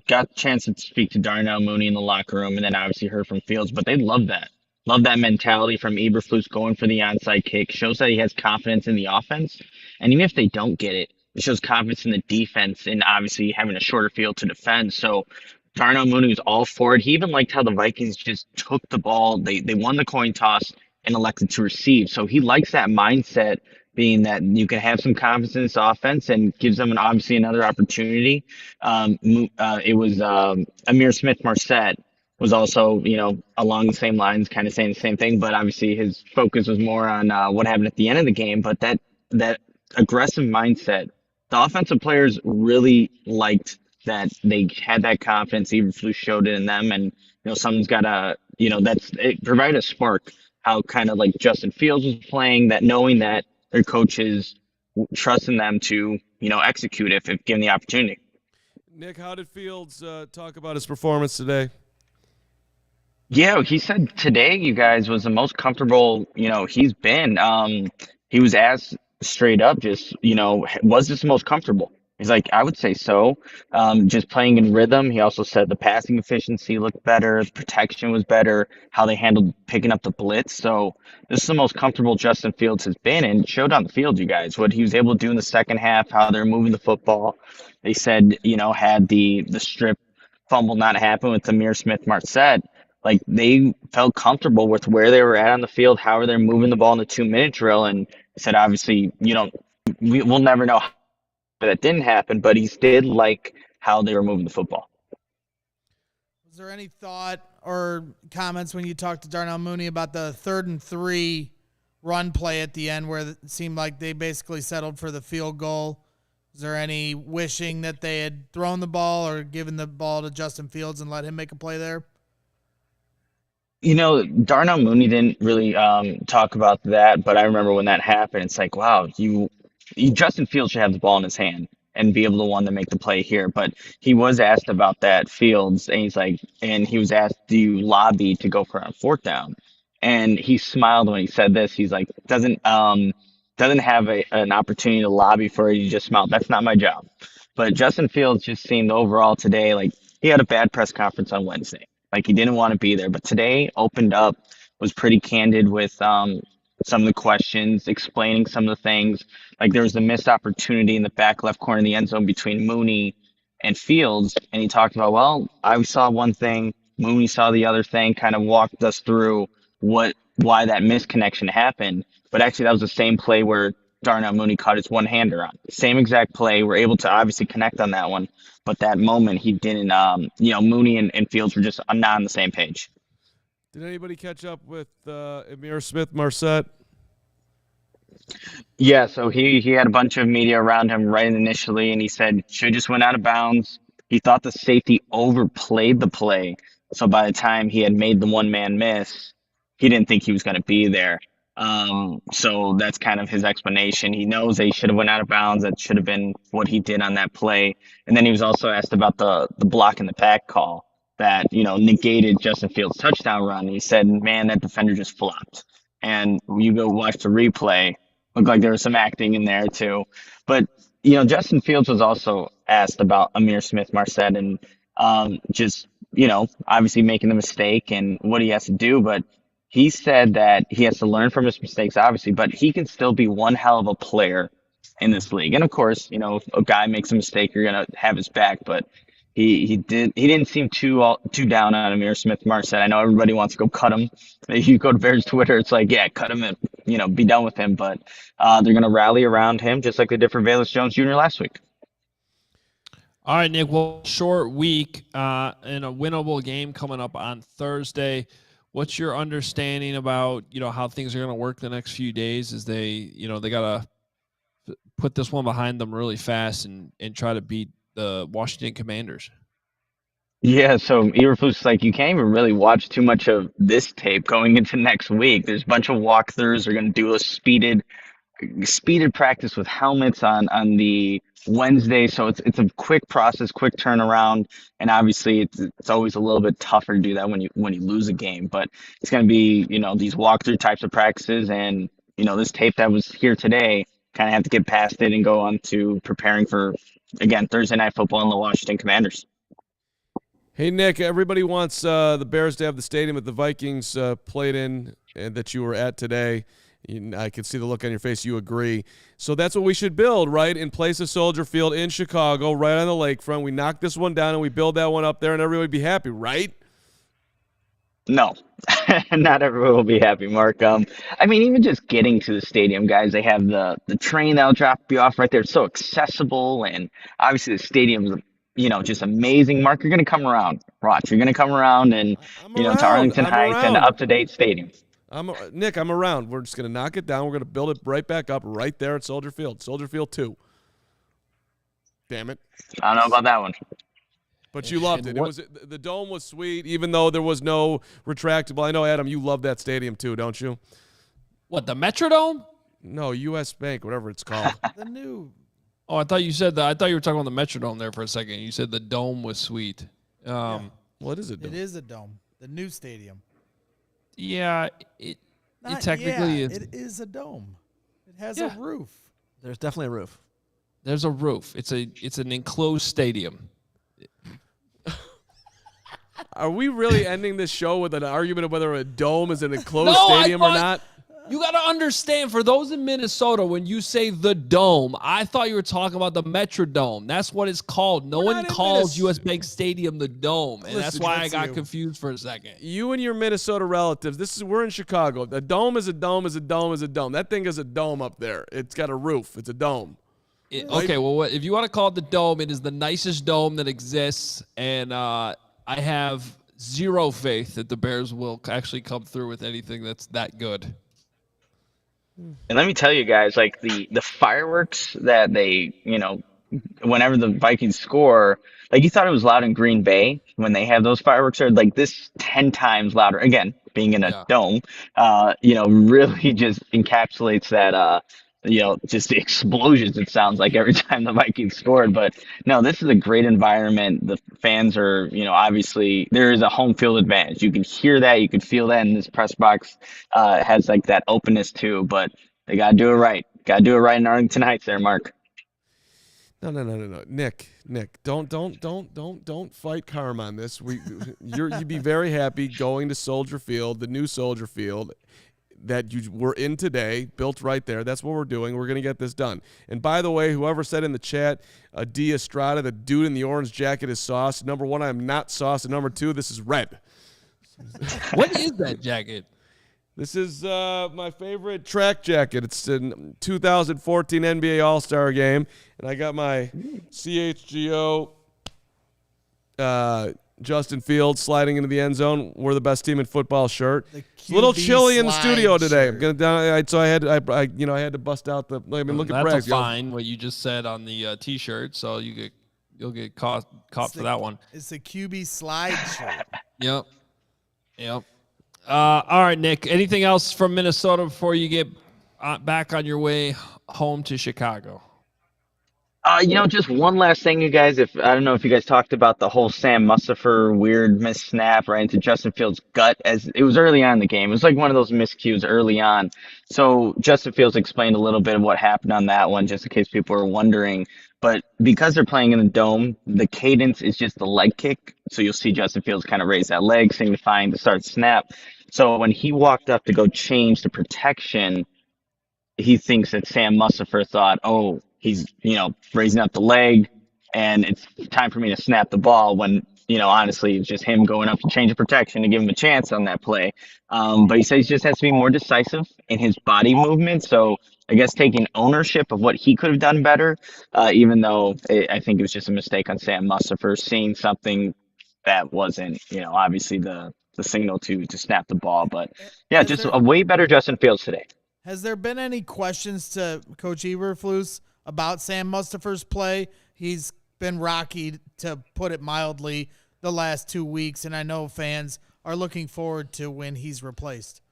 Got the chance to speak to Darnell Mooney in the locker room, and then obviously heard from Fields, but they love that. Love that mentality from Eberflus going for the onside kick. Shows that he has confidence in the offense. And even if they don't get it, it shows confidence in the defense and obviously having a shorter field to defend. So Darnell Mooney was all for it. He even liked how the Vikings just took the ball. They won the coin toss and elected to receive. So he likes that mindset, being that you can have some confidence in this offense, and gives them obviously another opportunity. It was Ihmir Smith-Marsette was also, along the same lines, kind of saying the same thing, but obviously his focus was more on what happened at the end of the game. But that aggressive mindset, the offensive players really liked that. They had that confidence. Eberflus showed it in them, and someone's got to, it provided a spark. How kind of like Justin Fields was playing, that knowing that their coaches trusting them to, execute if given the opportunity. Nick, how did Fields talk about his performance today? Yeah, he said today, you guys, was the most comfortable, he's been. He was asked straight up, just, was this the most comfortable? He's like, I would say so. Just playing in rhythm. He also said the passing efficiency looked better, the protection was better, how they handled picking up the blitz. So this is the most comfortable Justin Fields has been, and it showed on the field, you guys, what he was able to do in the second half, how they're moving the football. They said, had the strip fumble not happen with Ihmir Smith-Marsette, like they felt comfortable with where they were at on the field, how they're moving the ball in the 2-minute drill. And he said, obviously, we'll never know that didn't happen, but he did like how they were moving the football. Was there any thought or comments when you talked to Darnell Mooney about the 3rd and 3 run play at the end, where it seemed like they basically settled for the field goal? Is there any wishing that they had thrown the ball or given the ball to Justin Fields and let him make a play there? Darnell Mooney didn't really talk about that, but I remember when that happened, it's like, wow, Justin Fields should have the ball in his hand and be able to want to make the play here. But he was asked about that, Fields, and he was asked, do you lobby to go for a 4th down? And he smiled when he said this. He's like, doesn't have an opportunity to lobby for it. He just smiled. That's not my job. But Justin Fields just seemed overall today, like he had a bad press conference on Wednesday. Like he didn't want to be there, but today opened up, was pretty candid with some of the questions, explaining some of the things. Like there was a missed opportunity in the back left corner of the end zone between Mooney and Fields, and he talked about, well, I saw one thing, Mooney saw the other thing, kind of walked us through why that misconnection happened. But actually, that was the same play where Darnell Mooney caught his one-hander on. Same exact play. We're able to obviously connect on that one, but that moment he didn't. Mooney and Fields were just not on the same page. Did anybody catch up with Ihmir Smith-Marsette? Yeah, so he had a bunch of media around him right initially, and he said should just went out of bounds. He thought the safety overplayed the play, so by the time he had made the one-man miss, he didn't think he was going to be there. So that's kind of his explanation. He knows that he should have went out of bounds. That should have been what he did on that play. And then he was also asked about the block in the back call that, negated Justin Fields' touchdown run. He said, man, that defender just flopped. And you go watch the replay, looked like there was some acting in there too. But, Justin Fields was also asked about Ihmir Smith-Marsette and just, obviously making the mistake and what he has to do. But he said that he has to learn from his mistakes, obviously, but he can still be one hell of a player in this league. And of course, if a guy makes a mistake, you're gonna have his back. But he didn't seem too down on Ihmir Smith-Marsette. I know everybody wants to go cut him. If you go to Bears Twitter, it's like, yeah, cut him and be done with him. But they're gonna rally around him just like they did for Velus Jones Jr. last week. All right, Nick. Well, short week and a winnable game coming up on Thursday. What's your understanding about, how things are going to work the next few days as they got to put this one behind them really fast and try to beat the Washington Commanders? Yeah, so Eberflus, like, you can't even really watch too much of this tape going into next week. There's a bunch of walkthroughs. They're going to do a speeded practice with helmets on the Wednesday, so it's a quick process, quick turnaround, and obviously it's always a little bit tougher to do that when you lose a game. But it's going to be these walkthrough types of practices, and this tape that was here today, kind of have to get past it and go on to preparing for again Thursday Night Football and the Washington Commanders. Hey Nick, everybody wants the Bears to have the stadium that the Vikings played in and that you were at today. I can see the look on your face. You agree. So that's what we should build, right? In place of Soldier Field in Chicago, right on the lakefront. We knock this one down and we build that one up there and everybody would be happy, right? No, not everyone will be happy, Mark. Even just getting to the stadium, guys, they have the train that'll drop you off right there. It's so accessible, and obviously the stadium's just amazing. Mark, you're going to come around. Watch, you're going to come around and, to Arlington Heights and an up-to-date stadium. Nick, I'm around. We're just going to knock it down. We're going to build it right back up right there at Soldier Field. Soldier Field 2. Damn it. I don't know about that one. But you loved it. The dome was sweet, even though there was no retractable. I know, Adam, you love that stadium too, don't you? What, the Metrodome? No, U.S. Bank, whatever it's called. The new. Oh, I thought you said that. I thought you were talking about the Metrodome there for a second. You said the dome was sweet. Well, it is a dome. It is a dome. The new stadium. Yeah, it technically is. It is a dome. It has a roof. There's definitely a roof. There's a roof. It's an enclosed stadium. Are we really ending this show with an argument of whether a dome is an enclosed stadium or not? You got to understand, for those in Minnesota, when you say the dome, I thought you were talking about the Metrodome. That's what it's called. No one calls U.S. Bank Stadium the dome, and that's why I got confused for a second. You and your Minnesota relatives, we're in Chicago. The dome is a dome is a dome is a dome. That thing is a dome up there. It's got a roof. It's a dome. Okay, well, if you want to call it the dome, it is the nicest dome that exists, and I have zero faith that the Bears will actually come through with anything that's that good. And let me tell you guys, like the fireworks that they, whenever the Vikings score, like you thought it was loud in Green Bay when they have those fireworks, are like this 10 times louder. Again, being in a dome, really just encapsulates that, just the explosions it sounds like every time the Vikings scored. But no, this is a great environment. The fans are, obviously there is a home field advantage. You can hear that. You can feel that in this press box. It has like that openness too, but they got to do it right. Got to do it right in Arlington Heights there, Mark. No. Nick, don't fight Carm on this. You'd be very happy going to Soldier Field, the new Soldier Field. that you were in today, built right there. That's what we're doing. We're going to get this done. And by the way, whoever said in the chat, D. Estrada, the dude in the orange jacket is sauce. Number one, I am not sauce. And number two, this is red. What is that jacket? This is my favorite track jacket. It's a 2014 NBA All-Star game, and I got my CHGO Justin Fields sliding into the end zone. We're the best team in football shirt. It's a little chilly in the studio today. I'm gonna so I had to bust out the. I mean, look at Bragg. That's fine. What you just said on the T-shirt, so you'll get caught for that one. It's a QB slide shirt. Yep. All right, Nick. Anything else from Minnesota before you get back on your way home to Chicago? Just one last thing, you guys. I don't know if you guys talked about the whole Sam Mustipher weird miss snap right into Justin Fields' gut, as it was early on in the game. It was like one of those miscues early on. So Justin Fields explained a little bit of what happened on that one, just in case people are wondering. But because they're playing in the dome, the cadence is just the leg kick. So you'll see Justin Fields kind of raise that leg, signifying the start snap. So when he walked up to go change the protection, he thinks that Sam Mustipher thought, oh, he's, raising up the leg and it's time for me to snap the ball, when, honestly, it's just him going up to change the protection to give him a chance on that play. But he says he just has to be more decisive in his body movement. So I guess taking ownership of what he could have done better, even though I think it was just a mistake on Sam Mustipher seeing something that wasn't, obviously the signal to snap the ball. But yeah, just a way better Justin Fields today. Has there been any questions to Coach Eberflus about Sam Mustipher's play? He's been rocky, to put it mildly, the last 2 weeks, and I know fans are looking forward to when he's replaced.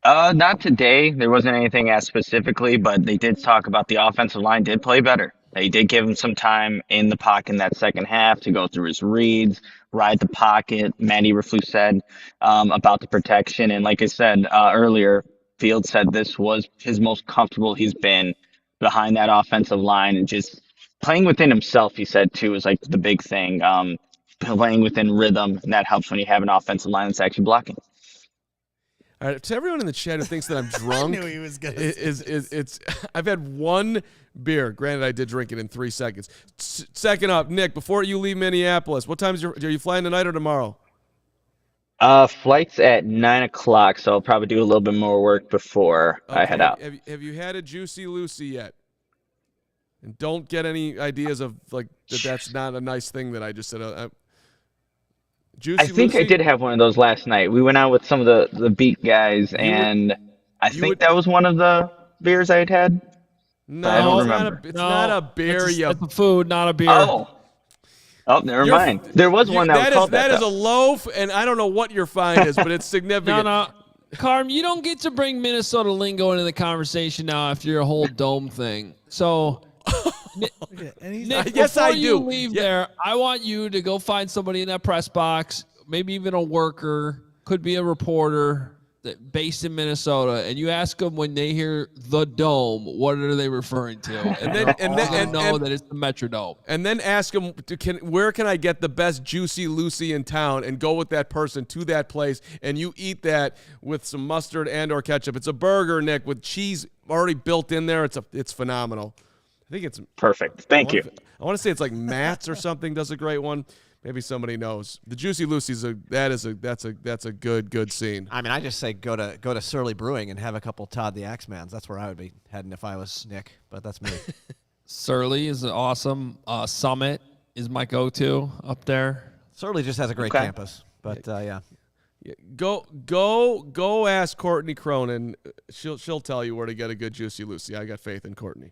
Not today. There wasn't anything asked specifically, but they did talk about the offensive line did play better. They did give him some time in the pocket in that second half to go through his reads, ride the pocket. Matt Eberflus said about the protection. And like I said earlier, Fields said this was his most comfortable he's been behind that offensive line, and just playing within himself, he said, too, is like the big thing. Playing within rhythm, and that helps when you have an offensive line that's actually blocking. All right, to everyone in the chat who thinks that I'm drunk, I knew he was gonna it's I've had one beer. Granted, I did drink it in 3 seconds. Second up, Nick, before you leave Minneapolis, what time are you flying tonight or tomorrow? Flight's at 9:00, so I'll probably do a little bit more work before I head out. Have you had a Juicy Lucy yet? And don't get any ideas of like that's not a nice thing that I just said. Juicy I think Lucy? I did have one of those last night. We went out with some of the beat guys, and I think that was one of the beers I had. No, I don't it's remember. not a beer. It's a food, not a beer. Oh, never mind. There was one that was called that. That is a loaf, and I don't know what your fine is, but it's significant. No. Carm, you don't get to bring Minnesota lingo into the conversation now after your whole dome thing. So, Nick, yes, I before you do. leave there, I want you to go find somebody in that press box, maybe even a worker, could be a reporter based in Minnesota, and you ask them when they hear the dome, what are they referring to? And then know that it's the Metrodome. And then ask them, where can I get the best Juicy Lucy in town, and go with that person to that place, and you eat that with some mustard and or ketchup. It's a burger, Nick, with cheese already built in there. It's phenomenal. I think it's perfect. Thank you. I want to say it's like Matt's or something does a great one. Maybe somebody knows. The Juicy Lucy's that's a good scene. I mean, I just say go to Surly Brewing and have a couple Todd the Axemans. That's where I would be heading if I was Nick, but that's me. Surly is awesome. Summit is my go-to up there. Surly just has a great campus, but yeah. Go ask Courtney Cronin. She'll tell you where to get a good Juicy Lucy. I got faith in Courtney.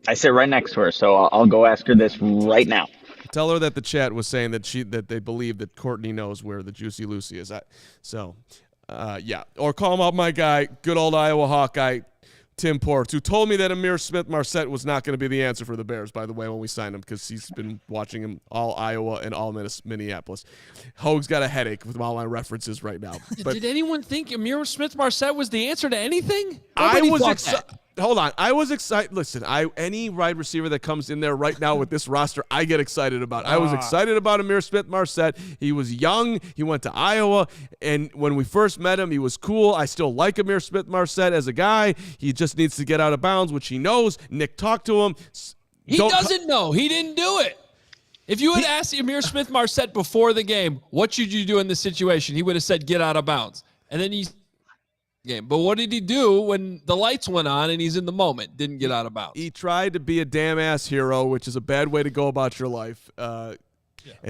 I sit right next to her, so I'll go ask her this right now. Tell her that the chat was saying that they believe that Courtney knows where the Juicy Lucy is at. So, yeah. Or call up my guy, good old Iowa Hawkeye, Tim Ports, who told me that Ihmir Smith-Marsette was not going to be the answer for the Bears, by the way, when we signed him, because he's been watching him all Iowa and all Minneapolis. Hoge's got a headache with all my references right now. But did anyone think Ihmir Smith-Marsette was the answer to anything? I hold on. I was excited. Listen, any wide receiver that comes in there right now with this roster, I get excited about. I was excited about Ihmir Smith-Marsette. He was young. He went to Iowa, and when we first met him, he was cool. I still like Ihmir Smith-Marsette as a guy. He just needs to get out of bounds, which he knows. Nick talked to him. He doesn't know. He didn't do it. If you had asked Ihmir Smith-Marsette before the game, what should you do in this situation? He would have said, get out of bounds. And then he's game. But what did he do when the lights went on and he's in the moment? Didn't get out of bounds. He tried to be a damn ass hero, which is a bad way to go about your life. And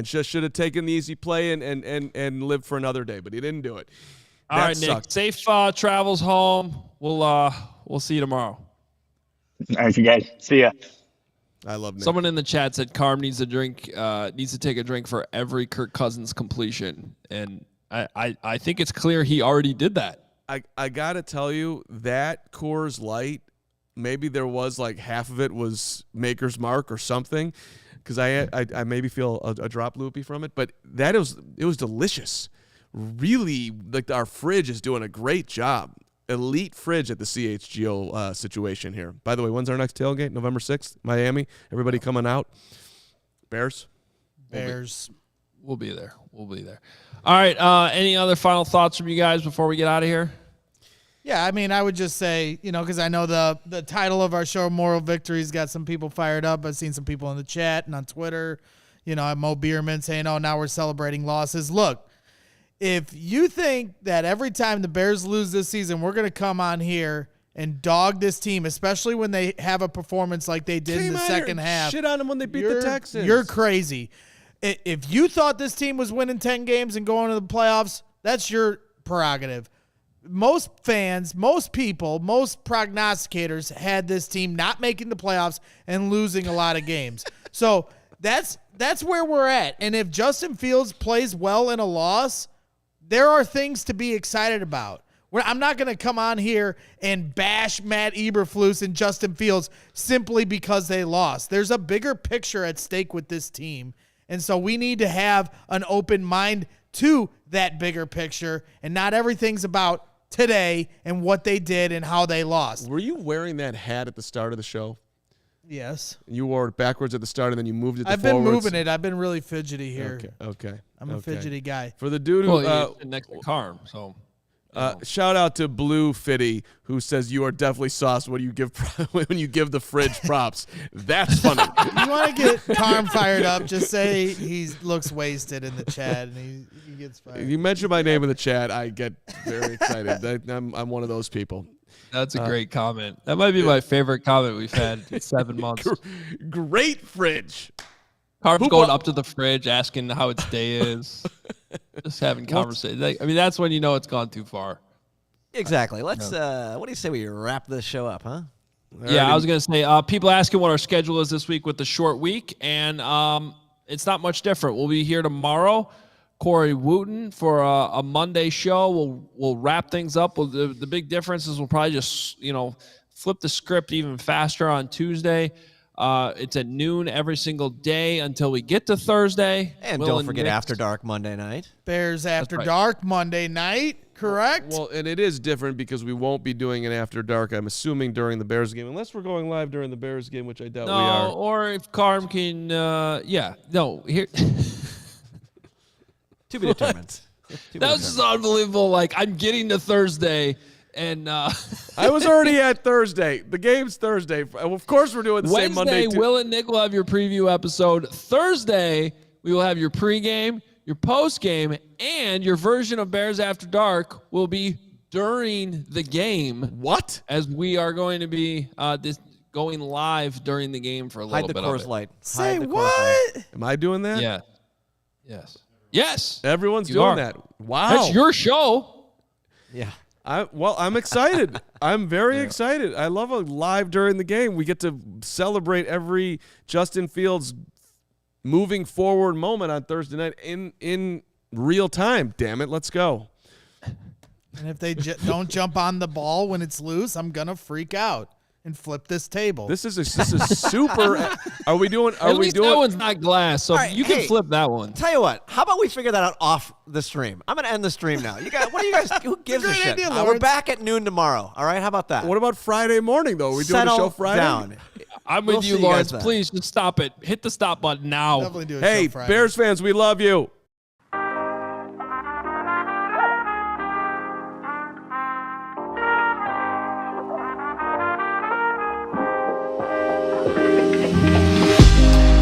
just should have taken the easy play and lived for another day, but he didn't do it. All right, Nick. Safe travels home. We'll see you tomorrow. All right, you guys. See ya. I love Nick. Someone in the chat said Carm needs to take a drink for every Kirk Cousins completion, and I think it's clear he already did that. I got to tell you, that Coors Light, maybe there was like half of it was Maker's Mark or something, because I maybe feel a drop loopy from it, but it was delicious. Really, like our fridge is doing a great job. Elite fridge at the CHGO situation here. By the way, when's our next tailgate? November 6th, Miami. Everybody coming out. Bears. We'll be there. All right. Any other final thoughts from you guys before we get out of here? Yeah, I mean, I would just say, because I know the title of our show, Moral Victories, got some people fired up. I've seen some people in the chat and on Twitter. Mo Bierman saying, oh, now we're celebrating losses. Look, if you think that every time the Bears lose this season, we're going to come on here and dog this team, especially when they have a performance like they did in the second half. Shit on them when they beat the Texans. You're crazy. If you thought this team was winning 10 games and going to the playoffs, that's your prerogative. Most fans, most people, most prognosticators had this team not making the playoffs and losing a lot of games. So that's where we're at. And if Justin Fields plays well in a loss, there are things to be excited about. I'm not going to come on here and bash Matt Eberflus and Justin Fields simply because they lost. There's a bigger picture at stake with this team. And so we need to have an open mind to that bigger picture, and not everything's about today and what they did and how they lost. Were you wearing that hat at the start of the show? Yes. You wore it backwards at the start, and then you moved it to I've forwards. been moving it. I've been really fidgety here. Okay. I'm a fidgety guy. For the dude who next to Carm, so shout out to Blue Fitty, who says you are definitely sauced when you give the fridge props. That's funny. You want to get Carm fired up? Just say he looks wasted in the chat, and he gets fired. You mention my name in the chat, I get very excited. I'm one of those people. That's a great comment. That might be my favorite comment we've had in 7 months. Great fridge. Carm's going up to the fridge, asking how its day is. Just having conversations. That's when you know it's gone too far. Exactly. Let's. What do you say we wrap this show up, huh? Yeah, I was gonna say. People asking what our schedule is this week with the short week, and it's not much different. We'll be here tomorrow. Corey Wooten for a Monday show. We'll wrap things up. The big difference is we'll probably just flip the script even faster on Tuesday. It's at noon every single day until we get to Thursday. And don't forget After Dark Monday night. Bears After Dark Monday night, correct? Well, and it is different because we won't be doing an After Dark, I'm assuming, during the Bears game, unless we're going live during the Bears game, which I doubt we are. Or if Carm can, here. To be determined. That was just unbelievable. I'm getting to Thursday. And I was already at Thursday. The game's Thursday. Of course, we're doing the same Monday. Wednesday, Will and Nick will have your preview episode. Thursday, we will have your pregame, your postgame, and your version of Bears After Dark will be during the game. What? As we are going to be going live during the game for a little bit of it. Hide the Coors Light. Say what? Am I doing that? Yeah. Yes. Everyone's doing that. Wow. That's your show. Yeah. I'm excited. I'm very excited. I love a live during the game. We get to celebrate every Justin Fields moving forward moment on Thursday night in real time. Damn it, let's go. And if they don't jump on the ball when it's loose, I'm going to freak out. and flip this table. This is super. Are we doing? At least that one's not glass, so right, you can flip that one. Tell you what, how about we figure that out off the stream? I'm going to end the stream now. What do you guys? Who gives a shit? idea, We're back at noon tomorrow. All right, how about that? What about Friday morning though? Are we doing a show Friday? Down. I'm with We'll you, see you guys Lawrence. then. Please just stop it. Hit the stop button now. Definitely do a Hey, show Friday. Bears fans, we love you.